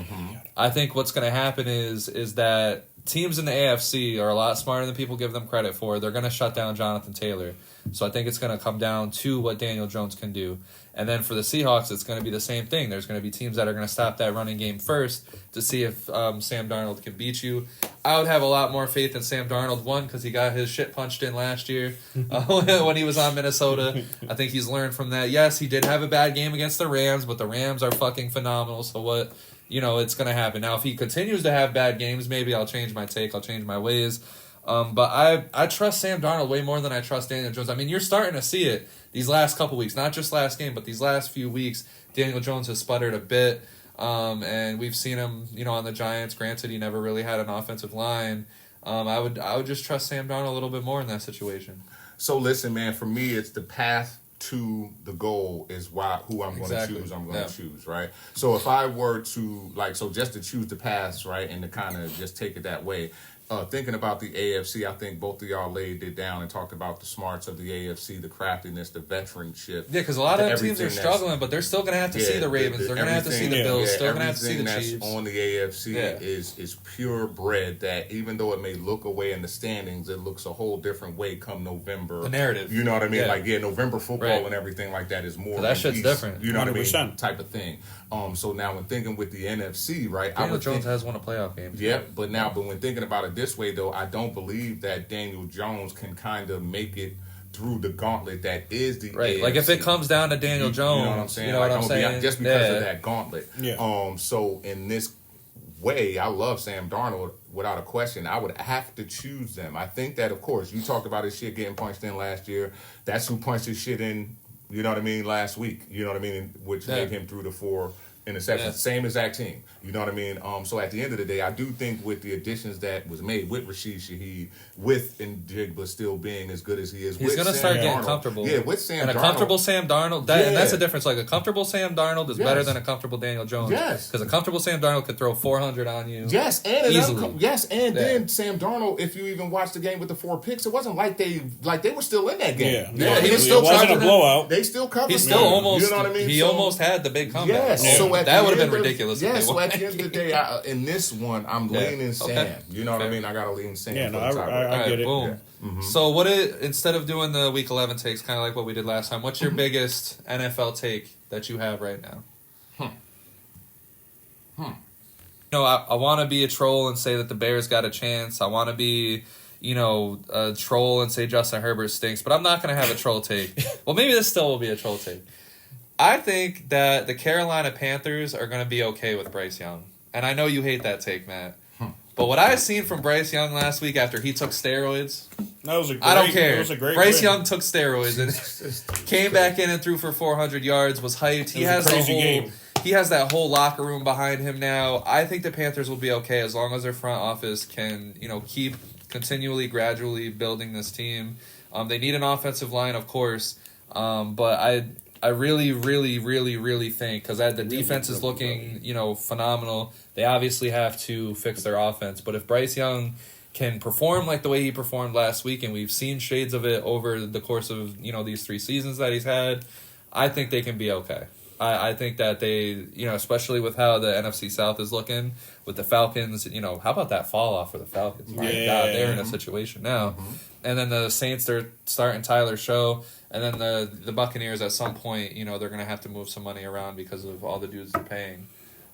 I think what's going to happen is that teams in the AFC are a lot smarter than people give them credit for. They're going to shut down Jonathan Taylor. So I think it's going to come down to what Daniel Jones can do. And then for the Seahawks, it's going to be the same thing. There's going to be teams that are going to stop that running game first to see if Sam Darnold can beat you. I would have a lot more faith in Sam Darnold, one, because he got his shit punched in last year when he was on Minnesota. I think he's learned from that. Yes, he did have a bad game against the Rams, but the Rams are fucking phenomenal. So what, it's going to happen. Now, if he continues to have bad games, maybe I'll change my take. I'll change my ways. But I trust Sam Darnold way more than I trust Daniel Jones. I mean, you're starting to see it these last couple weeks, not just last game, but these last few weeks. Daniel Jones has sputtered a bit, and we've seen him, on the Giants. Granted, he never really had an offensive line. I would just trust Sam Darnold a little bit more in that situation. So listen, man, for me, it's the path to the goal is who I'm going to choose. I'm going to choose, right? So if I were to just to choose the path, right, and to kind of just take it that way. Thinking about the AFC, I think both of y'all laid it down and talked about the smarts of the AFC, the craftiness, the veteranship. Yeah, because a lot of teams are struggling, but they're still going to have to see the Ravens. They're going to have to see the Bills. Still going to have to see the Chiefs. Everything that's on the AFC is purebred. That even though it may look away in the standings, it looks a whole different way come November. The narrative. You know what I mean? November football and everything like that is more. So that shit's different. You know 100%. What I mean? Type of thing. So now when thinking with the NFC, right? Daniel Jones has won a playoff game. Yep, but when thinking about it this way, though, I don't believe that Daniel Jones can kind of make it through the gauntlet that is the AFC. Like if it comes down to Daniel Jones, you know what I'm saying? Just because of that gauntlet. Yeah. So in this way, I love Sam Darnold without a question. I would have to choose them. I think that, of course, you talked about his shit getting punched in last year. That's who punched his shit in, you know what I mean, last week. You know what I mean? Which made him through the 4 interceptions. Yeah. Same exact team. You know what I mean? So at the end of the day, I do think with the additions that was made with Rashid Shaheed, with Njigba still being as good as he is, he's going to start getting comfortable. Yeah, with Sam Darnold. And a comfortable Sam Darnold, and that's the difference. Like, a comfortable Sam Darnold is better than a comfortable Daniel Jones. Yes. Because a comfortable Sam Darnold could throw 400 on you. Yes, and easily. Then Sam Darnold, if you even watch the game with the 4 picks, it wasn't like they were still in that game. Yeah, it wasn't a blowout. They still covered. He still almost, you know what I mean? He almost had the big comeback. Yes, so that would have been ridiculous. Yes, so at the end of the day, in this one, I'm leaning Sam. Okay. You know what I mean? I got to lean Sam. Yeah, no, I get it. Boom. Yeah. Mm-hmm. So instead of doing the Week 11 takes, kind of like what we did last time, what's your biggest NFL take that you have right now? You know, I want to be a troll and say that the Bears got a chance. I want to be, a troll and say Justin Herbert stinks, but I'm not going to have a troll take. Well, maybe this still will be a troll take. I think that the Carolina Panthers are going to be okay with Bryce Young. And I know you hate that take, Matt. But what I've seen from Bryce Young last week after he took steroids, I don't care. It was a great Bryce Young took steroids and came back in and threw for 400 yards, was hyped. He has that whole locker room behind him now. I think the Panthers will be okay as long as their front office can, keep continually, gradually building this team. They need an offensive line, of course, but I really, really, really, really think, because the defense is looking, phenomenal. They obviously have to fix their offense. But if Bryce Young can perform like the way he performed last week, and we've seen shades of it over the course of, these 3 seasons that he's had, I think they can be okay. I think that they, especially with how the NFC South is looking, with the Falcons, how about that fall off for the Falcons? My God, they're in a situation now. Mm-hmm. And then the Saints, they're starting Tyler Show. And then the Buccaneers, at some point, they're going to have to move some money around because of all the dudes they're paying.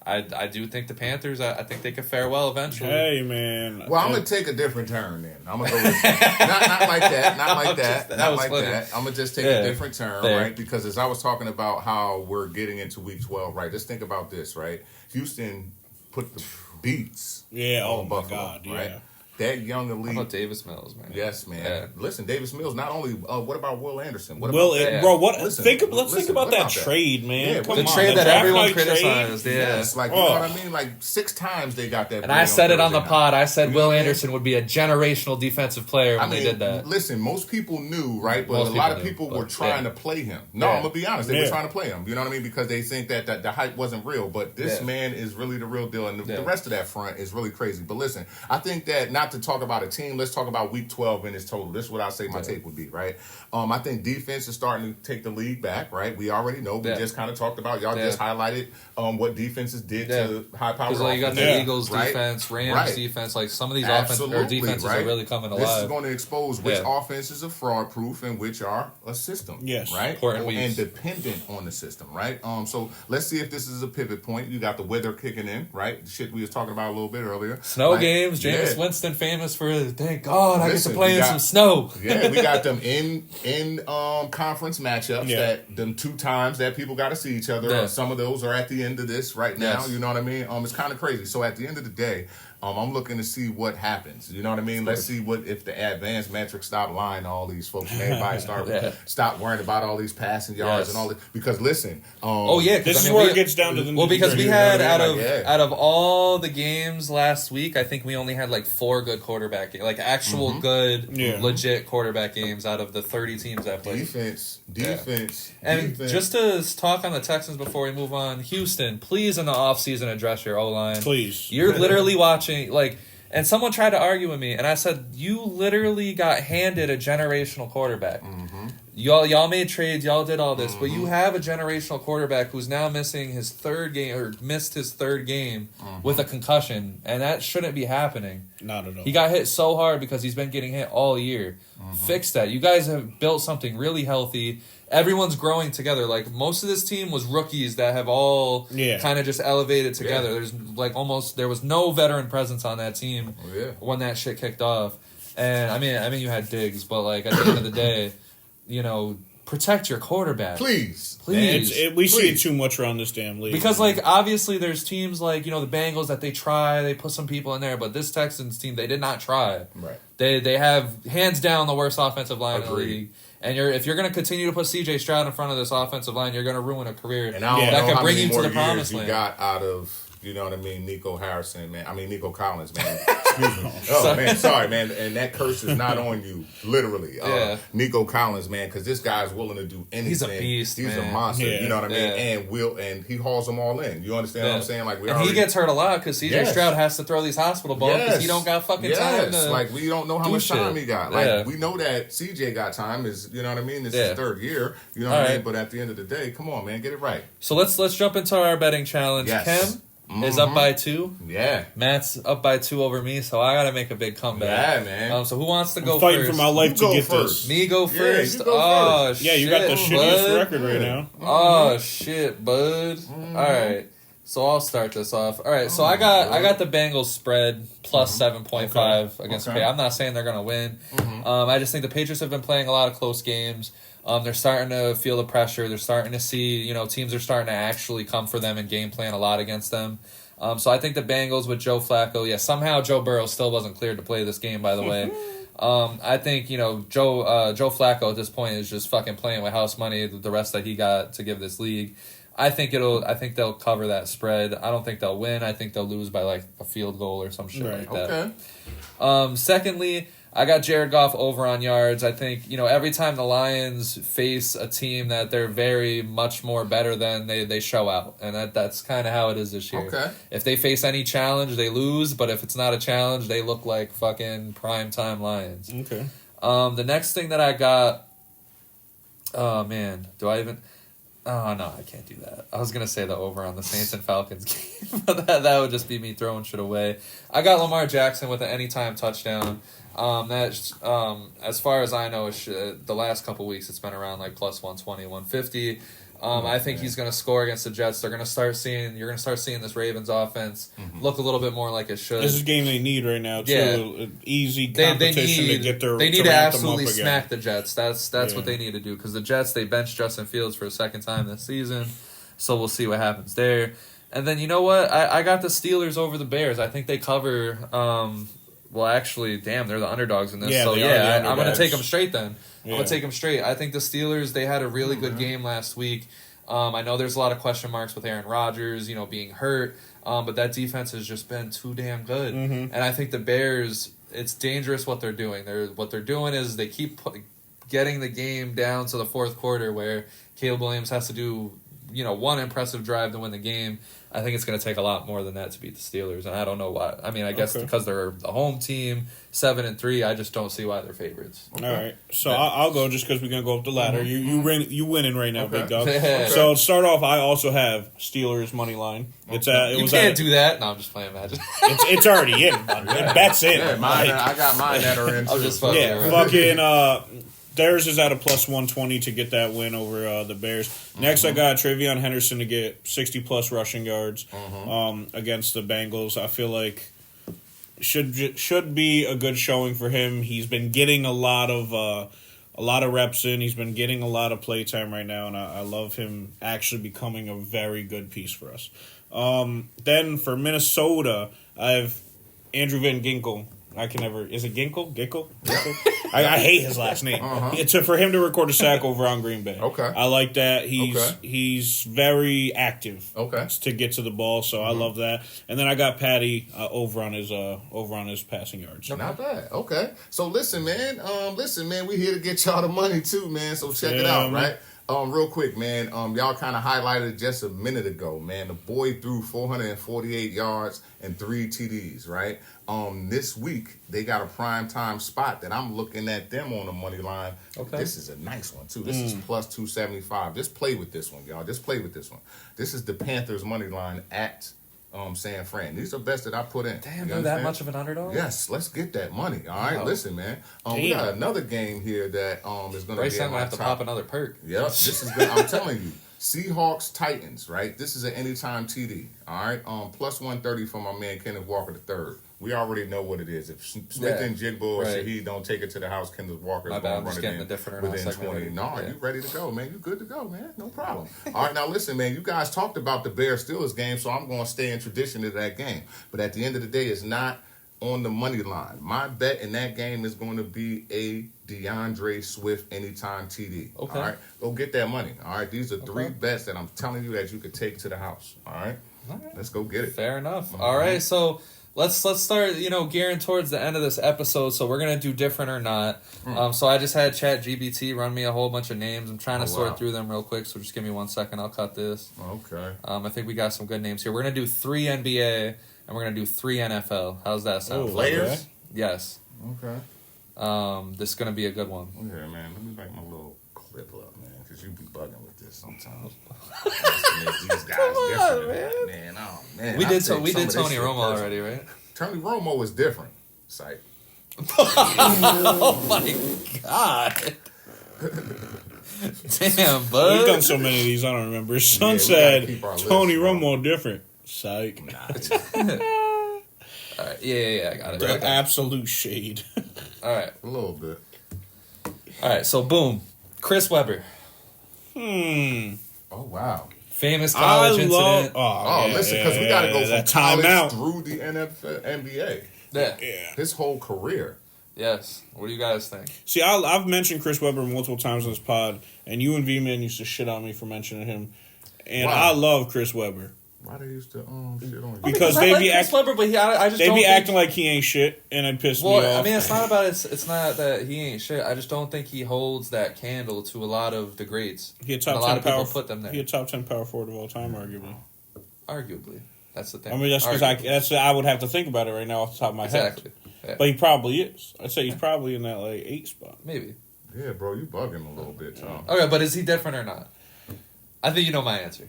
I do think the Panthers, I think they could fare well eventually. Hey, man. Well, I'm going to take a different turn then. I'm going to go with not like that. Not like that. Not like that. I'm going to just take a different turn, right? Because as I was talking about how we're getting into Week 12, right? Just think about this, right? Houston put the beats on Buffalo, God, right? That young elite. How about Davis Mills, man? Yes, man. Yeah. Listen, Davis Mills. Not only. What about Will Anderson? What Bro, what? Let's think about that trade, man. Yeah, the trade that everyone criticized. Yes, you know what I mean. Like 6 times they got that. And I said it on the pod. I said Will Anderson would be a generational defensive player when they did that. Listen, most people knew, right? But a lot of people were trying to play him. No, I'm gonna be honest. They were trying to play him. You know what I mean? Because they think that the hype wasn't real. But this man is really the real deal, and the rest of that front is really crazy. But listen, I think that not to talk about a team. Let's talk about Week 12 in its total. This is what I say my take would be, right? I think defense is starting to take the league back, right? We already know. We just kind of talked about. Y'all just highlighted what defenses did to high-powered offenses. Because you got the Eagles defense, Rams defense. Like some of these defenses are really coming alive. This is going to expose which offenses are fraud-proof and which are a system. Yes. Right? And dependent on the system, right? So let's see if this is a pivot point. You got the weather kicking in, right? The shit we was talking about a little bit earlier. Snow games. Jameis Winston famous for thank God I get to play in some snow. Yeah, we got them in conference matchups that them 2 times that people got to see each other. Yeah. Some of those are at the end of this right now. Yes. You know what I mean? It's kind of crazy. So at the end of the day, I'm looking to see what happens. You know what I mean? Let's see what if the advanced metrics stop lying to all these folks and everybody stop worrying about all these passing yards and all this. Because listen, this is where it gets down to the because we had out of all the games last week, I think we only had like 4 good quarterback games, like actual good, legit quarterback games out of the 30 teams that played. Defense. And just to talk on the Texans before we move on, Houston, please in the offseason address your O-line. Please. You're literally watching. And someone tried to argue with me, and I said, you literally got handed a generational quarterback. Mm-hmm. Y'all made trades, y'all did all this, but you have a generational quarterback who's now missing his 3rd game, or missed his 3rd game with a concussion, and that shouldn't be happening. Not at all. He got hit so hard because he's been getting hit all year. Fix that. You guys have built something really healthy. Everyone's growing together. Like, most of this team was rookies that have all kind of just elevated together. There's there was no veteran presence on that team when that shit kicked off. And I mean you had Diggs, but at the end of the day, protect your quarterback. Please. We see it too much around this damn league. Because, like, obviously there's teams like, the Bengals that they put some people in there, but this Texans team, they did not try. Right. They have, hands down, the worst offensive line in the league. And if you're going to continue to put C.J. Stroud in front of this offensive line, you're going to ruin a career and I don't that know can how bring many you to more the promised years land. You got out of, Nico Harrison, man. Nico Collins, man. Excuse me. Oh, man, sorry, man. And that curse is not on you, literally. Nico Collins, man, because this guy's willing to do anything. He's a beast, He's a monster, you know what I mean? Yeah. And he hauls them all in. You understand what I'm saying? Like he gets hurt a lot because C.J. Stroud has to throw these hospital balls because he don't got fucking time to like, we don't know how much time he got. Like, we know that C.J. got time. You know what I mean? This is his third year. You know what I mean? But at the end of the day, come on, man, get it right. So let's jump into our betting challenge. Yes. Kem is up by 2. Yeah. Matt's up by 2 over me, so I got to make a big comeback. Yeah, man. So who wants to go fighting first? for my life to get first. this. Me go first. You go first. Yeah, you got the shittiest record right now. Oh shit, bud. All right. So I'll start this off. All right, so I got the Bengals spread plus 7.5 against Pay. I'm not saying they're going to win. I just think the Patriots have been playing a lot of close games. They're starting to feel the pressure. They're starting to see, teams are starting to actually come for them and game plan a lot against them. So I think the Bengals with Joe Flacco, somehow Joe Burrow still wasn't cleared to play this game, by the way. I think, Joe Flacco at this point is just fucking playing with house money, the rest that he got to give this league. I think they'll cover that spread. I don't think they'll win. I think they'll lose by like a field goal or some shit like that. Okay. Secondly, I got Jared Goff over on yards. I think, every time the Lions face a team that they're very much more better than, they show out. And that's kind of how it is this year. Okay. If they face any challenge, they lose. But if it's not a challenge, they look like fucking primetime Lions. Okay. The next thing that I got... Oh, man. Do I even... Oh, no, I can't do that. I was going to say the over on the Saints and Falcons game, but that would just be me throwing shit away. I got Lamar Jackson with an anytime touchdown. As far as I know, the last couple weeks it's been around like plus 120, 150. I think he's going to score against the Jets. You're going to start seeing this Ravens offense look a little bit more like it should. This is a game they need right now, too. Yeah. Easy competition to get their... They need to absolutely smack the Jets. That's what they need to do, because the Jets, they benched Justin Fields for a second time this season, so we'll see what happens there. And then, you know what? I got the Steelers over the Bears. I think they cover... well, actually, damn, they're the underdogs in this. Yeah, so, I'm going to take them straight then. Yeah. I'm going to take them straight. I think the Steelers, they had a really good game last week. I know there's a lot of question marks with Aaron Rodgers, being hurt. But that defense has just been too damn good. And I think the Bears, it's dangerous what they're doing. What they're doing is they keep getting the game down to the fourth quarter where Caleb Williams has to do, one impressive drive to win the game. I think it's going to take a lot more than that to beat the Steelers, and I don't know why. I mean, I guess because they're the home team, 7-3. I just don't see why they're favorites. Okay. All right, so I'll go just because we're gonna go up the ladder. You winning right now, big dog. Okay. So to start off, I also have Steelers money line. You can't do that. No, I'm just playing Magic. It's already in. It bet's in. Yeah, I got mine that are in. I'm just fucking. Yeah, fucking. Theirs is at a plus 120 to get that win over the Bears. Next, I got Travion Henderson to get 60-plus rushing yards against the Bengals. I feel like should be a good showing for him. He's been getting a lot of reps in. He's been getting a lot of play time right now, and I love him actually becoming a very good piece for us. Then for Minnesota, I have Andrew Van Ginkel. Is it Ginkle? Ginkle? I hate his last name. It's for him to record a sack over on Green Bay. Okay. I like that. He's very active. Okay. To get to the ball, so I love that. And then I got Patty over on his passing yards. Not bad. Okay. So listen, man. We here to get y'all the money too, man. So check it out, right? Real quick, man. Y'all kind of highlighted just a minute ago, man. The boy threw 448 yards and 3 TDs, right? This week they got a prime time spot that I'm looking at them on the money line. Okay. This is a nice one too. This is plus 275. Just play with this one, y'all. Just play with this one. This is the Panthers money line at San Fran. These are best that I put in. Damn, they're that much of an underdog? Yes, let's get that money. All right, listen, man. We got another game here that is going to Bryce be. Bryce have to pop another perk. Yep, this is good. I'm telling you. Seahawks Titans, right? This is an anytime TD. All right, plus 130 for my man Kenneth Walker III. We already know what it is. If Smith and Jigba or Shaheed don't take it to the house, Kenneth Walker's going to run it in within 20. No, you ready to go, man. You good to go, man. No problem. All right, now listen, man. You guys talked about the Bears-Steelers game, so I'm going to stay in tradition of that game. But at the end of the day, it's not on the money line. My bet in that game is going to be a DeAndre Swift anytime TD. Okay. All right? Go get that money. All right? These are 3 bets that I'm telling you that you could take to the house. All right? Let's go get it. Fair enough. All right, so let's start, gearing towards the end of this episode. So we're going to do different or not. So I just had ChatGPT run me a whole bunch of names. I'm trying to sort through them real quick, so just give me 1 second. I'll cut this. Okay. I think we got some good names here. We're going to do 3 NBA, and we're going to do 3 NFL. How's that sound? Players? Okay. Yes. Okay. This is going to be a good one. Okay, man. Let me back my little clip up, man, because you be bugging with this sometimes. These guys different, man. Oh, man. We did Tony Romo already, right? Tony Romo is different. Psych. Oh, my God. Damn, bud. We've done so many of these, I don't remember. Son said Tony Romo different. Psych. All right. Yeah, I got it. The absolute shade. All right. A little bit. All right, so boom. Chris Webber. Oh, wow. Famous college incident. Listen, because we got to go from college through the NBA. Yeah. His whole career. Yes. What do you guys think? See, I've mentioned Chris Webber multiple times on this pod, and you and V-Man used to shit on me for mentioning him. And I love Chris Webber. Why they used to shit on you? Because they be Chris Webber, but I just don't acting like he ain't shit, and it pissed me off. I mean, it's not about it's not that he ain't shit. I just don't think he holds that candle to a lot of the greats. He a top 10 a lot of people put them there. He a top 10 power forward of all time, arguably. Arguably, that's the thing. I mean, that's because I would have to think about it right now off the top of my head. Yeah. But he probably is. I'd say he's probably in that 8 spot. Maybe. Yeah, bro, you bugging a little bit, Tom. Okay, but is he different or not? I think you know my answer.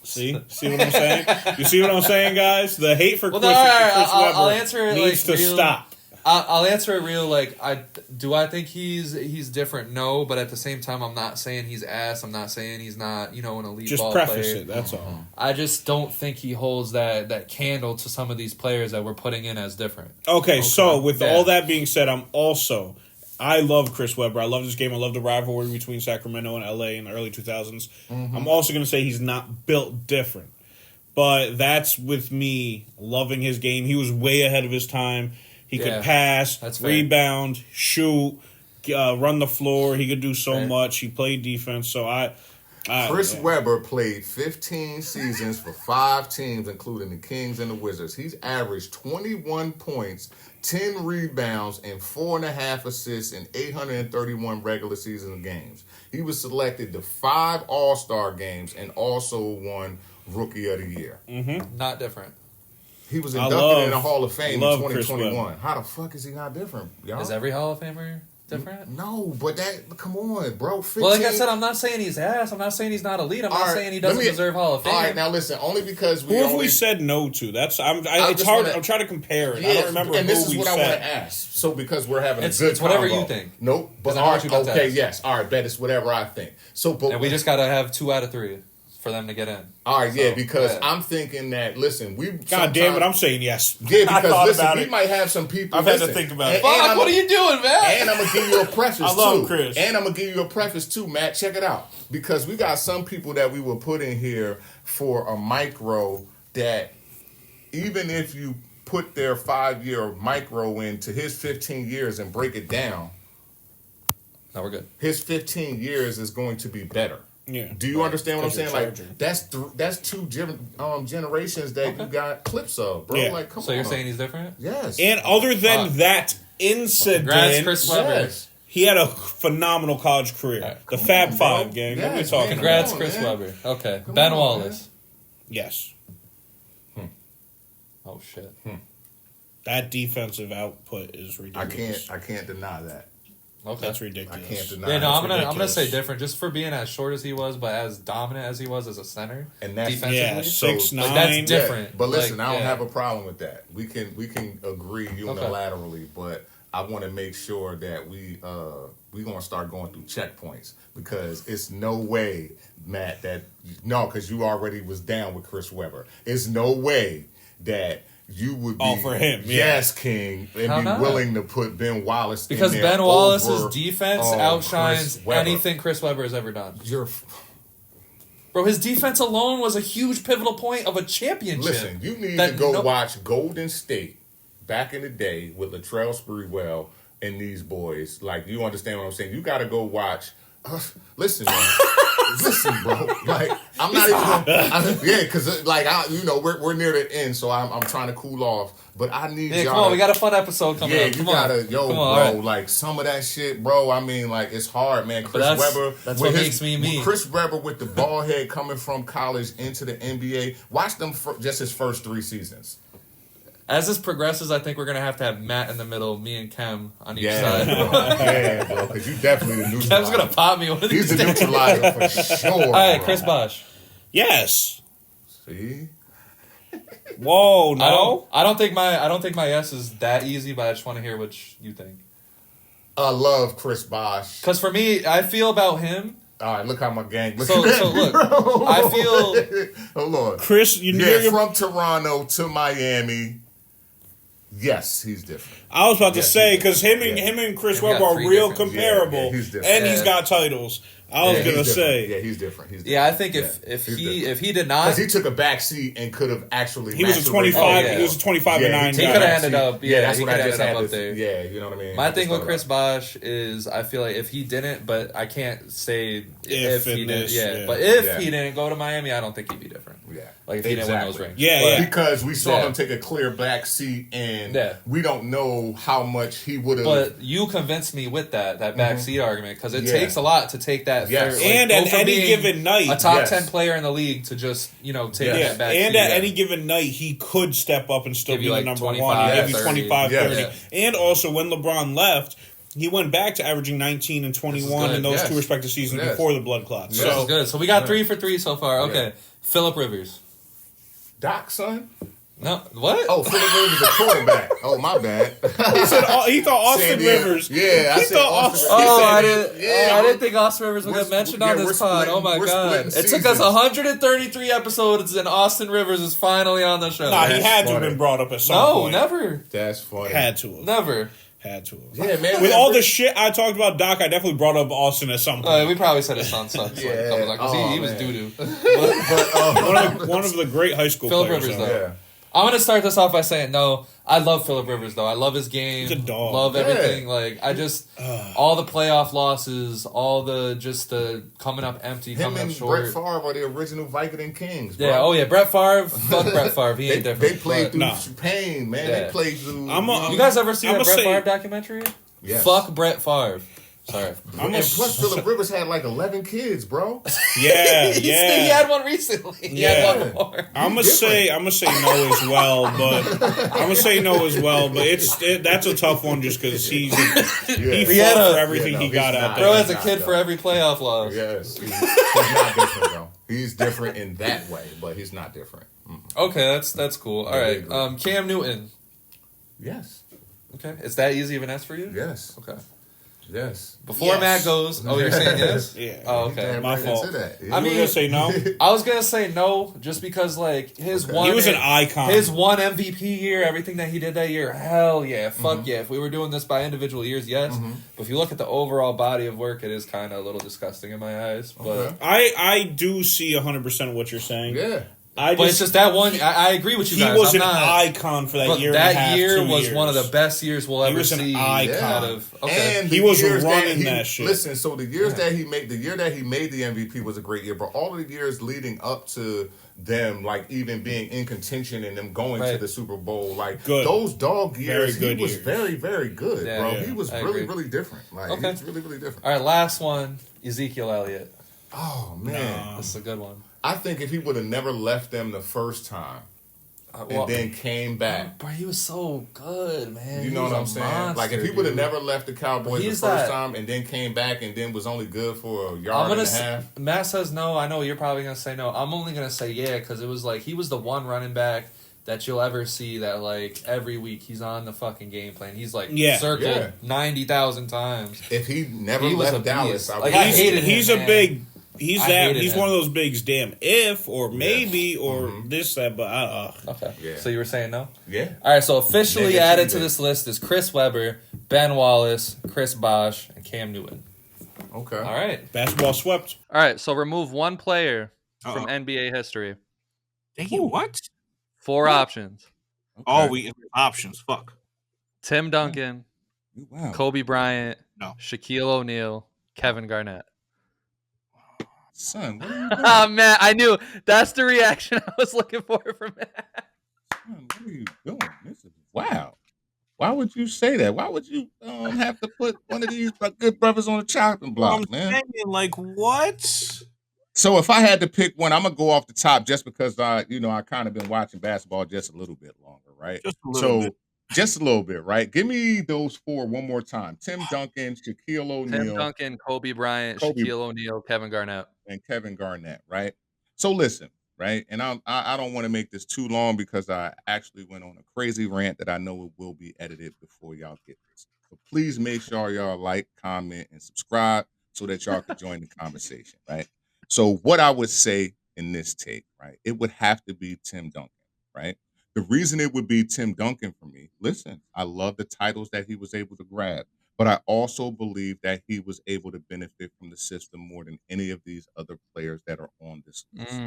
See what I'm saying? You see what I'm saying, guys? The hate for Chris Webber I'll answer it needs to stop. I'll answer it real. I think he's different? No, but at the same time, I'm not saying he's ass. I'm not saying he's not an elite just ball player. Just preface it. That's all. I just don't think he holds that candle to some of these players that we're putting in as different. Okay. So with all that being said, I love Chris Webber. I love this game. I love the rivalry between Sacramento and LA in the early 2000s. I'm also going to say he's not built different. But that's with me loving his game. He was way ahead of his time. He could pass, rebound, shoot, run the floor. He could do so much. He played defense. So Chris Webber played 15 seasons for 5 teams, including the Kings and the Wizards. He's averaged 21 points, 10 rebounds, and 4.5 assists in 831 regular season games. He was selected to 5 All-Star games and also won Rookie of the Year. Not different. He was inducted in the Hall of Fame in 2021. How the fuck is he not different, y'all? Is every Hall of Famer different? No, but come on, bro. 15. Well, like I said, I'm not saying he's ass. I'm not saying he's not elite. I'm not saying he doesn't deserve Hall of Fame. All right, now listen. Only because who have we said no to? It's hard. I'm trying to compare it. I don't remember. And this is what I want to ask. So because we're having a good it's whatever you think. Nope. But yes. All right, bet it's whatever I think. And we just got to have 2 out of 3 for them to get in. All right, because I'm thinking that, listen, God damn it, I'm saying yes. Yeah, because we might have some people. I've had to think about it. Fuck, what are you doing, man? And I'm going to give you a preface, I love Chris. And I'm going to give you a preface, too, Matt. Check it out. Because we got some people that we will put in here for a micro that even if you put their 5-year micro into his 15 years and break it down, no, we're good. His 15 years is going to be better. Yeah. Do you understand what I'm saying? Like that's 2 generations that you got clips of, bro. Yeah. Like, come on. So you're saying he's different? Yes. And other than that incident, congrats, Chris Webber. He had a phenomenal college career. Right. The Fab Five, gang. Yes, what are we talking congrats, about? Chris Webber. Okay. Ben Wallace. Yes. Oh shit. That defensive output is ridiculous. I can't deny that. Okay. That's ridiculous. I can't deny. Yeah, no, I'm gonna say different, just for being as short as he was, but as dominant as he was as a center, and that's defensively, 6'9". that's different. Yeah, but listen, I don't have a problem with that. We can agree unilaterally, but I want to make sure that we gonna start going through checkpoints because it's no way, Matt, because you already was down with Chris Webber. It's no way that you would be for him, yes, king, and be willing to put Ben Wallace because in there Ben Wallace's over, defense outshines anything Chris Webber has ever done. Bro, his defense alone was a huge pivotal point of a championship. Listen, you need to go watch Golden State back in the day with Latrell Sprewell and these boys. Like, you understand what I'm saying? You got to go watch. Listen, man. Listen, bro. Like, I'm not even. Because we're near the end, so I'm trying to cool off. But I need y'all. Come on, we got a fun episode coming up. You gotta, bro. Right. Like some of that shit, bro. I mean, like it's hard, man. Chris Webber. That's what makes me me. Chris Webber with the ball head coming from college into the NBA. Watch them just his first 3 seasons. As this progresses, I think we're gonna have to have Matt in the middle, me and Kem on each side. Bro, because you definitely the neutralizer. Kem's gonna pop me one of these days. He's the neutralizer for sure. All right, Chris Bosh. Yes. See. Whoa, no. I don't think my yes is that easy, but I just want to hear what you think. I love Chris Bosh. Because for me, I feel about him. All right, look how my gang. Look, I feel. Hold on, Chris. From Toronto to Miami. Yes, he's different. I was about to say because him and Chris Webber are real comparable, and he's got titles. I was gonna say, he's different. Yeah, I think if he did not, because he took a back seat and could have actually. He was a 25. He was a 25-9 guy. He could have ended up. Yeah, that's what I just had up there. Yeah, you know what I mean. My thing with Chris Bosh is I feel like if he didn't, but I can't say if he didn't. But if he didn't go to Miami, I don't think he'd be different. Yeah, like if he didn't win those rings. Yeah, because we saw him take a clear back seat, and we don't know how much he would have. But you convinced me with that back seat argument because it takes a lot to take that. Yes. And at any given night, a top 10 player in the league to just take that back. And seat at any given night, he could step up and still be the number 1. Give you 25, 30. And also, when LeBron left, he went back to averaging 19 and 21 in those 2 respective seasons before the blood clots. So this is good. So we got 3 for 3 so far. Okay, Phillip Rivers. Doc, son. No, what? Oh, Phillip Rivers is a quarterback. Oh, my bad. He thought Austin Rivers. Yeah, he thought Austin. I didn't think Austin Rivers would get mentioned on this pod. Oh my god! It took us 133 episodes, and Austin Rivers is finally on the show. Nah, he had to have been brought up at some point. No, never. That's funny. Had to have. Never. Had to have. Yeah, man. With all the shit I talked about Doc, I definitely brought up Austin at some point. We probably said his son sucks. He was doo-doo. One of the great high school Phillip players. Rivers, though. Yeah. I'm going to start this off by saying, no, I love Phillip Rivers, though. I love his game. He's a dog. Love everything. Like, I just, all the playoff losses, all the coming up empty, coming up short. Brett Favre are the original Vicodin Kings, bro. Yeah, Brett Favre. Fuck Brett Favre. He ain't different. They played through pain, man. Yeah. They played through. You guys ever seen that Brett Favre documentary? Yes. Fuck Brett Favre. Sorry. And plus, Phillip Rivers had like 11 kids, bro. Yeah, He had one recently. He had one more. I'm gonna say no as well, but that's a tough one just because he fought for everything he got out there. Bro has a kid for every playoff loss. Yes, he's not different, bro. He's different in that way, but he's not different. Okay, that's cool. All right, Cam Newton. Yes. Okay, is that easy of an S for you? Yes. Okay. Yes. Before Matt goes, you're saying yes? Yeah. Oh, okay. My fault. Yeah. I mean, gonna say no. I was gonna say no, just because like he was an icon. His one MVP year, everything that he did that year, hell yeah, fuck yeah. If we were doing this by individual years, yes. But if you look at the overall body of work, it is kind of a little disgusting in my eyes. But I do see 100% of what you're saying. Yeah. But it's just that one. I agree with you guys. He was an icon for that year. That year was one of the best years we'll ever see. He was an icon. And he was running that shit. Listen, so the year that he made the MVP was a great year, but all of the years leading up to them, like even being in contention and them going to the Super Bowl, like those dog years, he was very, very good, bro. He was really, really different. Like he was really, really different. All right, last one, Ezekiel Elliott. Oh man, this is a good one. I think if he would have never left them the first time and then came back. Bro, he was so good, man. You know what I'm saying? Monster, like if he would have never left the Cowboys the first time and then came back and then was only good for a yard and a half. Matt says no. I know you're probably going to say no. I'm only going to say yeah because it was like he was the one running back that you'll ever see that like every week he's on the fucking game plan. He's like circled 90,000 times. If he never left Dallas, I hated him. He's one of those bigs. Damn, if or maybe or this that, but okay. Yeah. So you were saying no? Yeah. All right. So officially added to this list is Chris Webber, Ben Wallace, Chris Bosh, and Cam Newton. Okay. All right. Basketball swept. All right. So remove one player from NBA history. Thank you. What? 4 options. Okay. Oh, we options. Fuck. Tim Duncan, Kobe Bryant, Shaquille O'Neal, Kevin Garnett. Son, what are you doing? Oh, man, I knew. That's the reaction I was looking for from Matt. Son, what are you doing? This is wow. Why would you say that? Why would you have to put one of these good brothers on a chopping block, man? Saying, like, what? So if I had to pick one, I'm gonna go off the top just because I kind of been watching basketball just a little bit longer, right? Just a little bit, right? Give me those 4 one more time. Tim Duncan, Shaquille O'Neal. Tim Duncan, Kobe Bryant, Shaquille O'Neal, Kevin Garnett. And Kevin Garnett, right? So listen, right? And I don't want to make this too long because I actually went on a crazy rant that I know it will be edited before y'all get this. So please make sure y'all like, comment, and subscribe so that y'all can join the conversation, right? So what I would say in this take, right? It would have to be Tim Duncan, right? The reason it would be Tim Duncan for me, listen, I love the titles that he was able to grab, but I also believe that he was able to benefit from the system more than any of these other players that are on this list.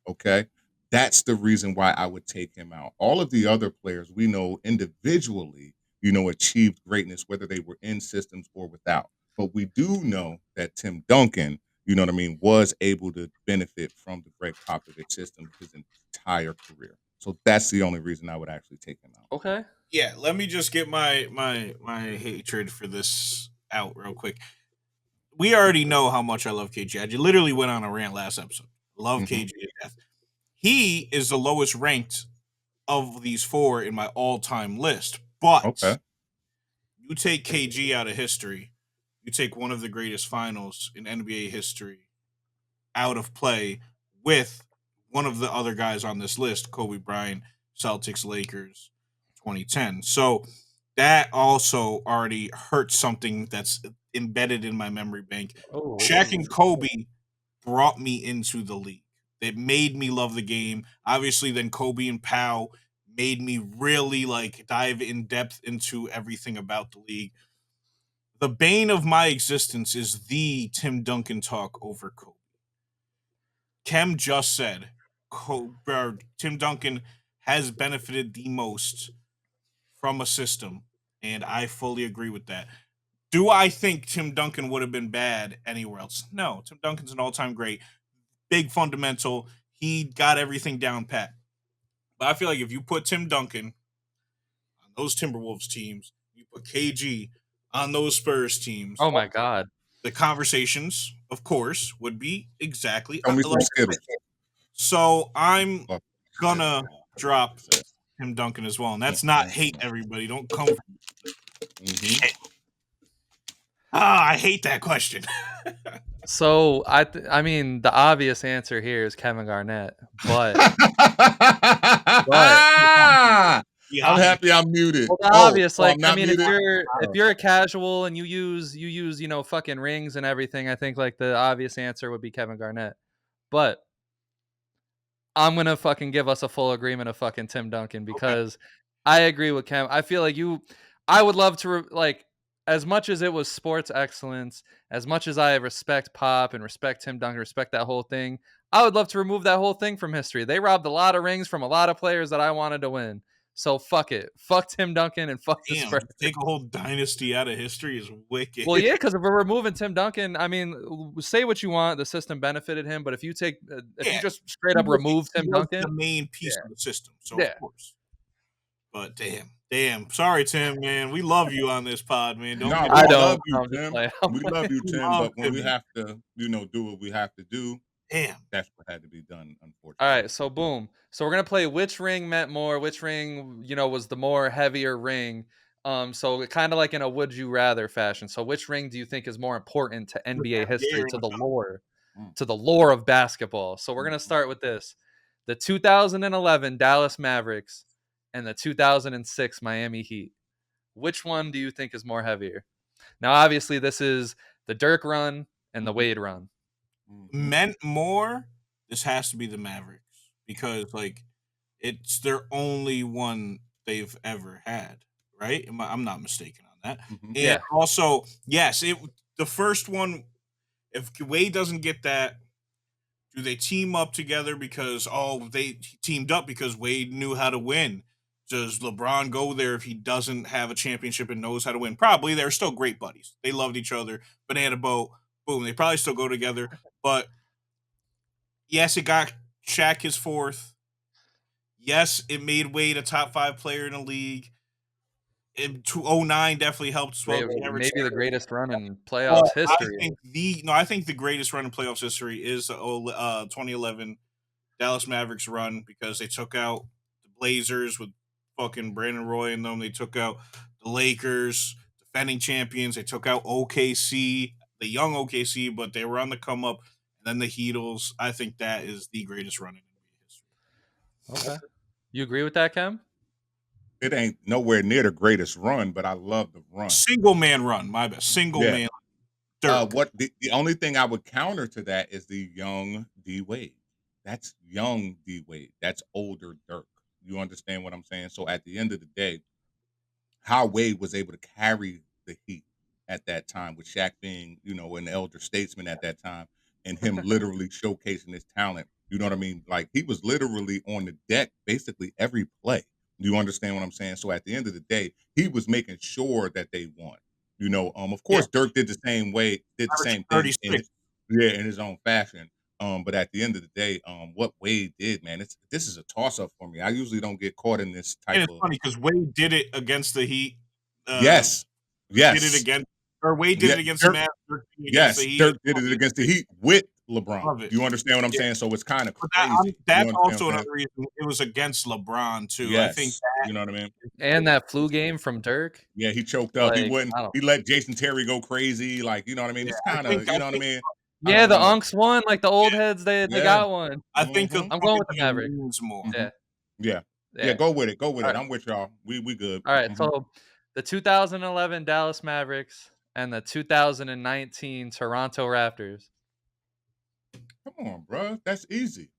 Okay? That's the reason why I would take him out. All of the other players we know individually, achieved greatness, whether they were in systems or without. But we do know that Tim Duncan, was able to benefit from the Greg Popovich system his entire career. So that's the only reason I would actually take him out. Okay. Yeah, let me just get my hatred for this out real quick. We already know how much I love KG. I literally went on a rant last episode. Love KG to death. He is the lowest ranked of these 4 in my all-time list. But you take KG out of history, you take one of the greatest finals in NBA history out of play with one of the other guys on this list, Kobe Bryant, Celtics, Lakers, 2010. So that also already hurts something that's embedded in my memory bank. Shaq and Kobe brought me into the league. It made me love the game. Obviously, then Kobe and Pau made me really dive in depth into everything about the league. The bane of my existence is the Tim Duncan talk over Kobe. Kem just said Tim Duncan has benefited the most from a system, and I fully agree with that. Do I think Tim Duncan would have been bad anywhere else? No. Tim Duncan's an all-time great. Big fundamental. He got everything down pat. But I feel like if you put Tim Duncan on those Timberwolves teams, you put KG on those Spurs teams. Oh, my God. The conversations, of course, would be exactly Skittles. So I'm gonna drop Tim Duncan as well, and that's not hate. Everybody, don't come from me. I hate that question. So I mean, the obvious answer here is Kevin Garnett, but I'm happy I'm muted. Well, the obvious, I mean, muted? If you're a casual and you use fucking rings and everything, I think the obvious answer would be Kevin Garnett. But I'm gonna fucking give us a full agreement of fucking Tim Duncan because I agree with Cam. I feel I would love to as much as it was sports excellence, as much as I respect Pop and respect Tim Duncan, respect that whole thing, I would love to remove that whole thing from history. They robbed a lot of rings from a lot of players that I wanted to win. So fuck it. Fuck Tim Duncan and fuck the Spurs. Take a whole dynasty out of history is wicked. Well, yeah, because if we're removing Tim Duncan, I mean, say what you want. The system benefited him, but if you you just straight up remove Tim Duncan, the main piece of the system. So of course. But damn. Sorry, Tim, man. We love you on this pod, man. We love you, Tim. We love you, Tim. But when we have to, do what we have to do, that's what had to be done, unfortunately. All right, so boom. So we're gonna play which ring meant more, which ring, was the more heavier ring. So kind of like in a would you rather fashion. So which ring do you think is more important to NBA history, to the lore of basketball? So we're gonna start with this: the 2011 Dallas Mavericks and the 2006 Miami Heat. Which one do you think is more heavier? Now, obviously, this is the Dirk run and the Wade run. meant more, this has to be the Mavericks because like it's their only one they've ever had, right? I'm not mistaken on that. Mm-hmm. And also, yes, the first one. If Wade doesn't get that, do they team up together because they teamed up because Wade knew how to win? Does LeBron go there if he doesn't have a championship and knows how to win? Probably. They're still great buddies. They loved each other. Banana boat, boom. They probably still go together. But yes, it got Shaq his fourth. Yes, it made Wade a top 5 player in the league. 2009 definitely helped swell the average. Maybe the greatest run in playoffs history. I think the greatest run in playoffs history is 2011 Dallas Mavericks run because they took out the Blazers with fucking Brandon Roy in them. They took out the Lakers, defending champions. They took out OKC, the young OKC, but they were on the come up. And then the Heatles. I think that is the greatest run in NBA history. Okay. You agree with that, Kem? It ain't nowhere near the greatest run, but I love the run. Single man run, my best. Single man. What the only thing I would counter to that is the young D Wade. That's young D Wade. That's older Dirk. You understand what I'm saying? So at the end of the day, how Wade was able to carry the Heat at that time, with Shaq being, an elder statesman at that time, and him literally showcasing his talent. You know what I mean? Like, he was literally on the deck basically every play. Do you understand what I'm saying? So at the end of the day, he was making sure that they won. Of course, Dirk did the same thing in his own fashion. But at the end of the day, what Wade did, man, this is a toss up for me. I usually don't get caught in this type. And it's funny because Wade did it against the Heat. Yes. Did it against, or Wade did it against the Mavs. Dirk did it against the Heat with LeBron. You understand what I'm saying? So it's kind of crazy. That's also another reason it was against LeBron too. Yes. I think you know what I mean. And that flu game from Dirk. Yeah, he choked up. He wouldn't. He let Jason Terry go crazy. Like, you know what I mean. It's kind of, you know what I mean. Yeah, the Unks won. Like the old heads, they got one. I think I'm going with the Mavericks more. Yeah. Go with it. Right. I'm with y'all. We good. All right. So the 2011 Dallas Mavericks and the 2019 Toronto Raptors. Come on, bro. That's easy.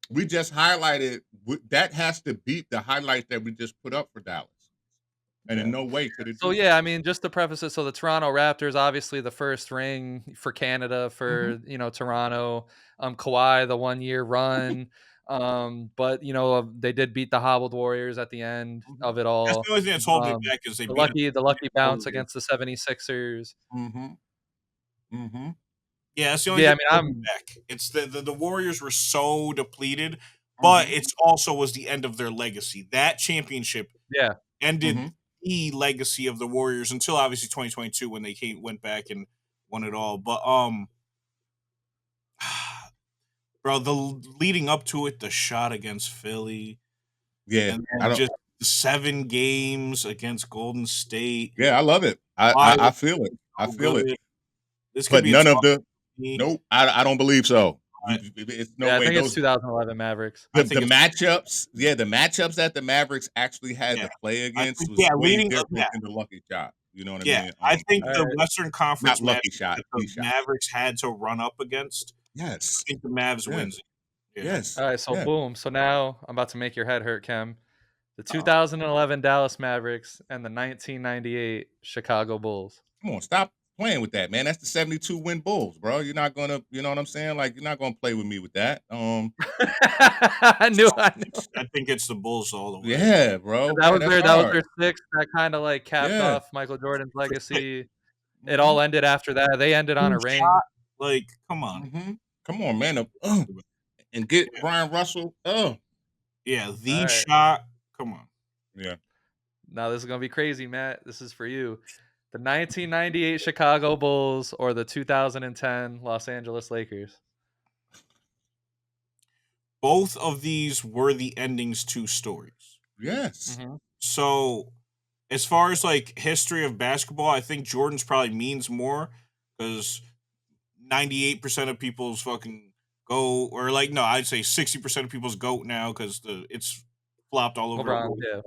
We just highlighted that has to beat the highlight that we just put up for Dallas. And in no way could it. So I mean, just to preface it, so the Toronto Raptors, obviously the first ring for Canada for Toronto. Kawhi, the 1 year run. But they did beat the hobbled Warriors at the end of it all. That's the only thing that's holding me back is they beat the lucky bounce against the 76ers. Yeah, that's the only thing holding me back. It's the Warriors were so depleted, but it's also was the end of their legacy. That championship ended the legacy of the Warriors until obviously 2022 when they went back and won it all. But bro, the leading up to it, the shot against Philly, and just 7 games against Golden State. Yeah, I love it. I feel it. I feel it. This could be none of the. Nope, I don't believe so. It's no way. I think it's 2011 Mavericks. The matchups, the matchups that the Mavericks actually had to play against was way different than the lucky shot. You know what I mean? I think the Western Conference lucky shot, the Mavericks had to run up against. Yes, I think the Mavs wins it. Yes. All right, so boom. So now I'm about to make your head hurt, Kem. The 2011 Dallas Mavericks and the 1998 Chicago Bulls. Come on, stop playing with that, man. That's the 72 win Bulls, bro. You're not gonna, you know what I'm saying? Like, you're not gonna play with me with that. I knew. I think it's the Bulls all the way. Yeah, bro. That was their sixth. That kind of like capped off Michael Jordan's legacy. It all ended after that. They ended on a ring. Like, come on, come on, man. And get Brian Russell. The shot. Come on. Yeah. Now this is gonna be crazy, Matt. This is for you. The 1998 Chicago Bulls or the 2010 Los Angeles Lakers? Both of these were the endings to stories. Yes. So, as far as like history of basketball, I think Jordan's probably means more because 98% of people's fucking go, or like, no, I'd say 60% of people's GOAT now because it's flopped all over. LeBron, yeah.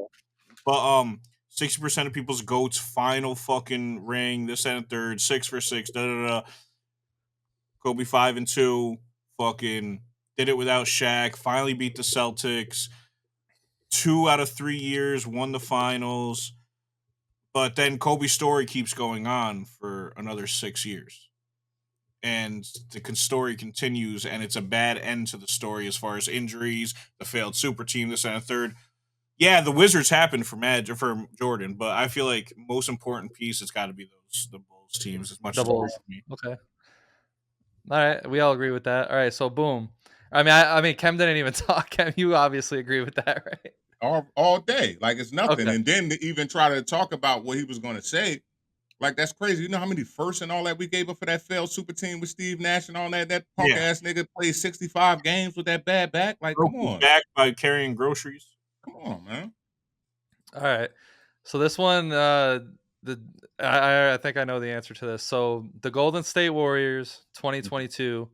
But 60% of people's GOAT's final fucking ring, this and third, 6 for 6, Kobe 5-2, fucking did it without Shaq. Finally beat the Celtics. 2 out of 3 years, won the finals. But then Kobe's story keeps going on for another 6 years. And the story continues, and it's a bad end to the story as far as injuries, the failed super team, this and a third. Yeah, the Wizards happened for Jordan, but I feel like most important piece has got to be the Bulls teams as much The as Bulls. me. Okay. All right, we all agree with that. All right, so boom. I mean, Kem didn't even talk. Kem, you obviously agree with that, right? All day, like it's nothing. Okay. And then to even try to talk about what he was going to say, like that's crazy. You know how many firsts and all that we gave up for that failed super team with Steve Nash and all that? That punk ass nigga played 65 games with that bad back. Like, come on. Back by carrying groceries. Come on, man. All right. So this one, I think I know the answer to this. So the Golden State Warriors, 2022,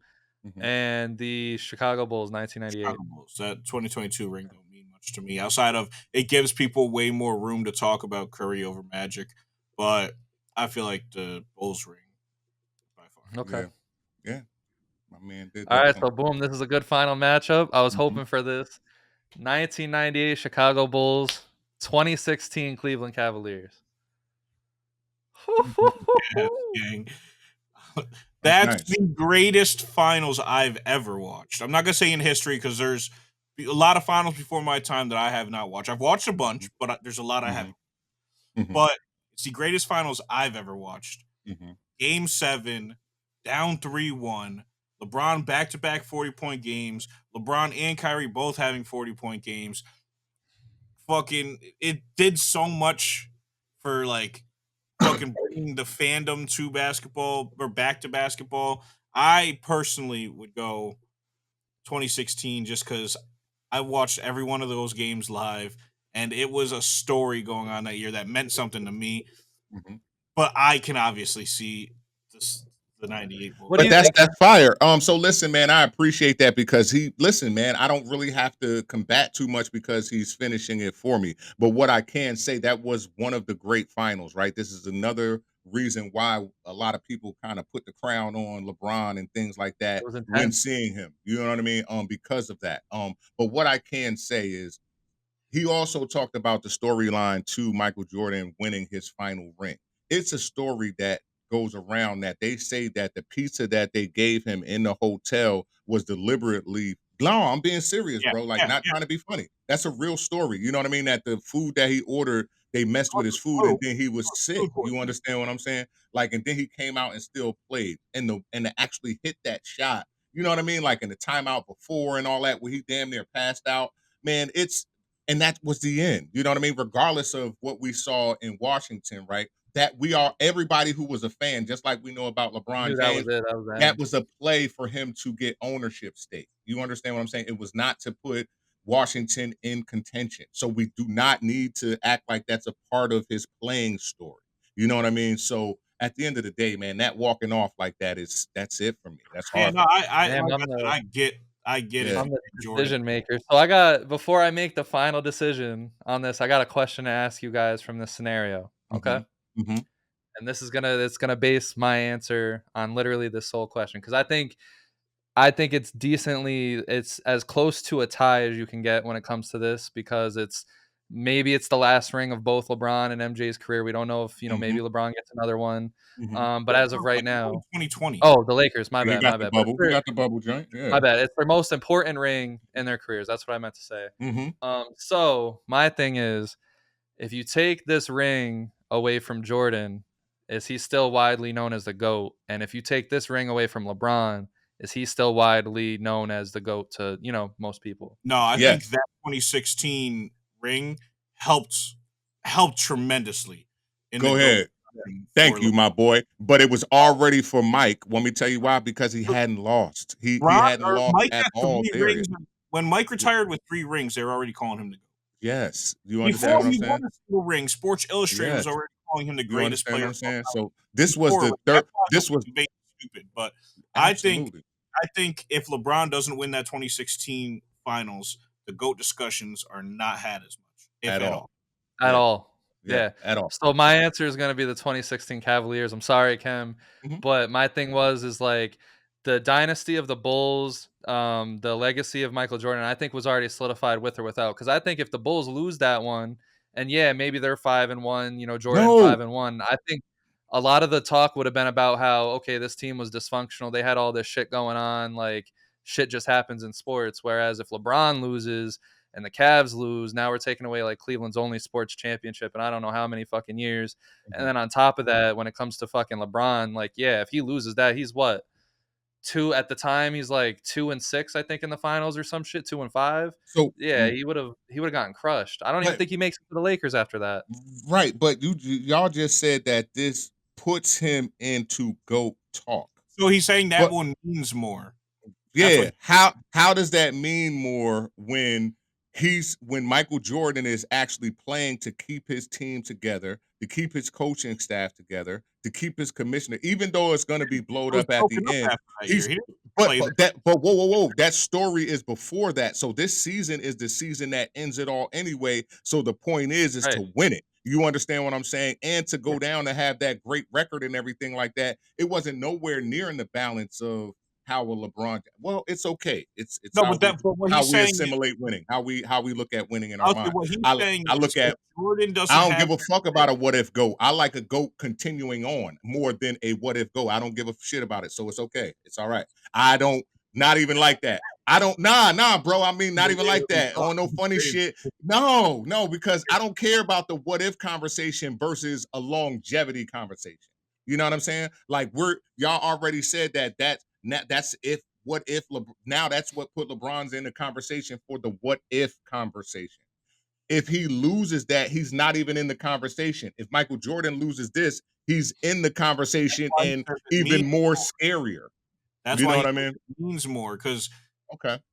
and the Chicago Bulls, 1998. Chicago Bulls. That 2022 ring don't mean much to me outside of it gives people way more room to talk about Curry over Magic, but I feel like the Bulls ring by far. Okay. Yeah. My man did. All right. So boom, this is a good final matchup. I was hoping for this. 1998 Chicago Bulls, 2016 Cleveland Cavaliers. That's the greatest finals I've ever watched. I'm not gonna say in history because there's a lot of finals before my time that I have not watched. I've watched a bunch, but there's a lot I haven't. But it's the greatest finals I've ever watched. Game 7, down 3-1. LeBron back-to-back 40-point games. LeBron and Kyrie both having 40-point games. Fucking, it did so much for like fucking bringing the fandom to basketball or back to basketball. I personally would go 2016 just because I watched every one of those games live, and it was a story going on that year that meant something to me. But I can obviously see the 98 Bulls. But that's fire. So listen, man, I appreciate that because man, I don't really have to combat too much because he's finishing it for me. But what I can say, that was one of the great finals, right? This is another reason why a lot of people kind of put the crown on LeBron and things like that when seeing him. You know what I mean? Because of that. But what I can say is he also talked about the storyline to Michael Jordan winning his final ring. It's a story that goes around that they say that the pizza that they gave him in the hotel was deliberately. No, I'm being serious, bro. Like, not trying to be funny. That's a real story. You know what I mean? That the food that he ordered, they messed with his food, and then he was sick. You understand what I'm saying? Like, and then he came out and still played, and to actually hit that shot. You know what I mean? Like in the timeout before and all that, where he damn near passed out. Man, and that was the end. You know what I mean? Regardless of what we saw in Washington, right? That everybody who was a fan, just like we know about LeBron James, that was a play for him to get ownership stake. You understand what I'm saying? It was not to put Washington in contention. So we do not need to act like that's a part of his playing story. You know what I mean? So at the end of the day, man, that walking off like that's it for me. That's hard. Yeah, no, I get it. I'm the decision maker. So before I make the final decision on this, I got a question to ask you guys from this scenario. Okay. And it's gonna base my answer on literally this sole question because I think it's as close to a tie as you can get when it comes to this because maybe it's the last ring of both LeBron and MJ's career. We don't know if maybe LeBron gets another one. But as of right now, 2020. Oh, the Lakers. My bad. We got the bubble joint. Yeah. My bad. It's their most important ring in their careers. That's what I meant to say. So my thing is, if you take this ring away from Jordan, is he still widely known as the GOAT? And if you take this ring away from LeBron, is he still widely known as the GOAT to, most people? No, I think that 2016 ring helped tremendously. Go ahead. Thank you, my boy. But it was already for Mike. Want me to tell you why? Because he hadn't lost. He hadn't lost Mike at all. When Mike retired with 3 rings, they were already calling him the GOAT. Yes. You understand what I'm saying? Before he won a single ring, Sports Illustrated was already calling him the greatest player. What I'm saying? So this was the third. This was stupid, but I think if LeBron doesn't win that 2016 finals, the GOAT discussions are not had as much, if at all. At all. Yeah, at all. So my answer is going to be the 2016 Cavaliers. I'm sorry, Kem, but my thing is like the dynasty of the Bulls, the legacy of Michael Jordan, I think was already solidified with or without. Because I think if the Bulls lose that one, and yeah, maybe they're 5-1, Jordan 5-1. I think a lot of the talk would have been about how, okay, this team was dysfunctional. They had all this shit going on. Like, shit just happens in sports. Whereas if LeBron loses and the Cavs lose, now we're taking away like Cleveland's only sports championship and I don't know how many fucking years. And then on top of that, when it comes to fucking LeBron, like, yeah, if he loses that, he's what? At the time, he's like 2-6, I think, in the finals or some shit, 2-5. So yeah, he would have gotten crushed. I don't even think he makes it to the Lakers after that. Right, but y'all just said that this puts him into GOAT talk. So he's saying that one means more. Yeah, how does that mean more when Michael Jordan is actually playing to keep his team together, to keep his coaching staff together, to keep his commissioner, even though it's going to be blowed up at the end. But whoa, that story is before that. So this season is the season that ends it all anyway. So the point is to win it. You understand what I'm saying? And to go down to have that great record and everything like that. It wasn't nowhere near in the balance of how will LeBron? Well, it's okay. It's no, how, how we assimilate winning, how we look at winning in our mind. I look at Jordan doesn't. I don't give a fuck about a what if GOAT. I like a GOAT continuing on more than a what if GOAT. I don't give a shit about it, so it's okay. It's all right. I don't not even like that. I don't nah, bro. I mean, not even like that. On no funny shit. No, because I don't care about the what if conversation versus a longevity conversation. You know what I'm saying? Like y'all already said that's if what if now that's what put LeBron's in the conversation for the what if conversation. If he loses that, he's not even in the conversation. If Michael Jordan loses this, he's in the conversation and even more scarier. That's what I mean? It means more because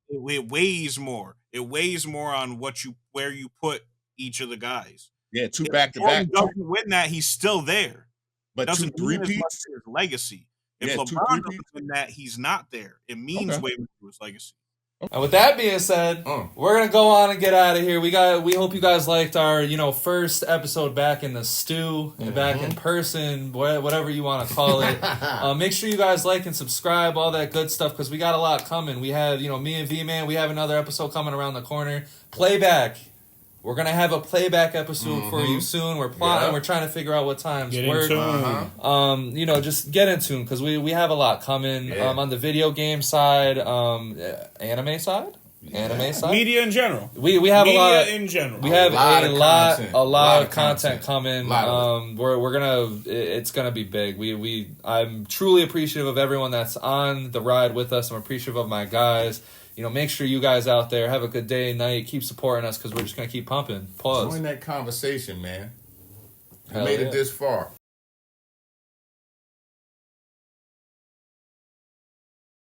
it weighs more. It weighs more on where you put each of the guys. Yeah, two back to back. If Jordan doesn't win that, he's still there. But doesn't 2 3-peats? His legacy. If LeBron doesn't win that, he's not there. It means way more to his legacy. And with that being said, we're gonna go on and get out of here. We hope you guys liked our first episode back in the stew, back in person, whatever you want to call it. Make sure you guys like and subscribe, all that good stuff, because we got a lot coming. We have me and V-Man. We have another episode coming around the corner. Playback. We're going to have a playback episode for you soon. We're plotting. Yeah. We're trying to figure out what times work. Just get in tune because we have a lot coming on the video game side, anime side. Media in general. We have media a lot in general. We have a lot of content coming. We're gonna it's gonna be big. I'm truly appreciative of everyone that's on the ride with us. I'm appreciative of my guys. Make sure you guys out there have a good day and night. Keep supporting us because we're just gonna keep pumping. Pause. Join that conversation, man. You made it this far.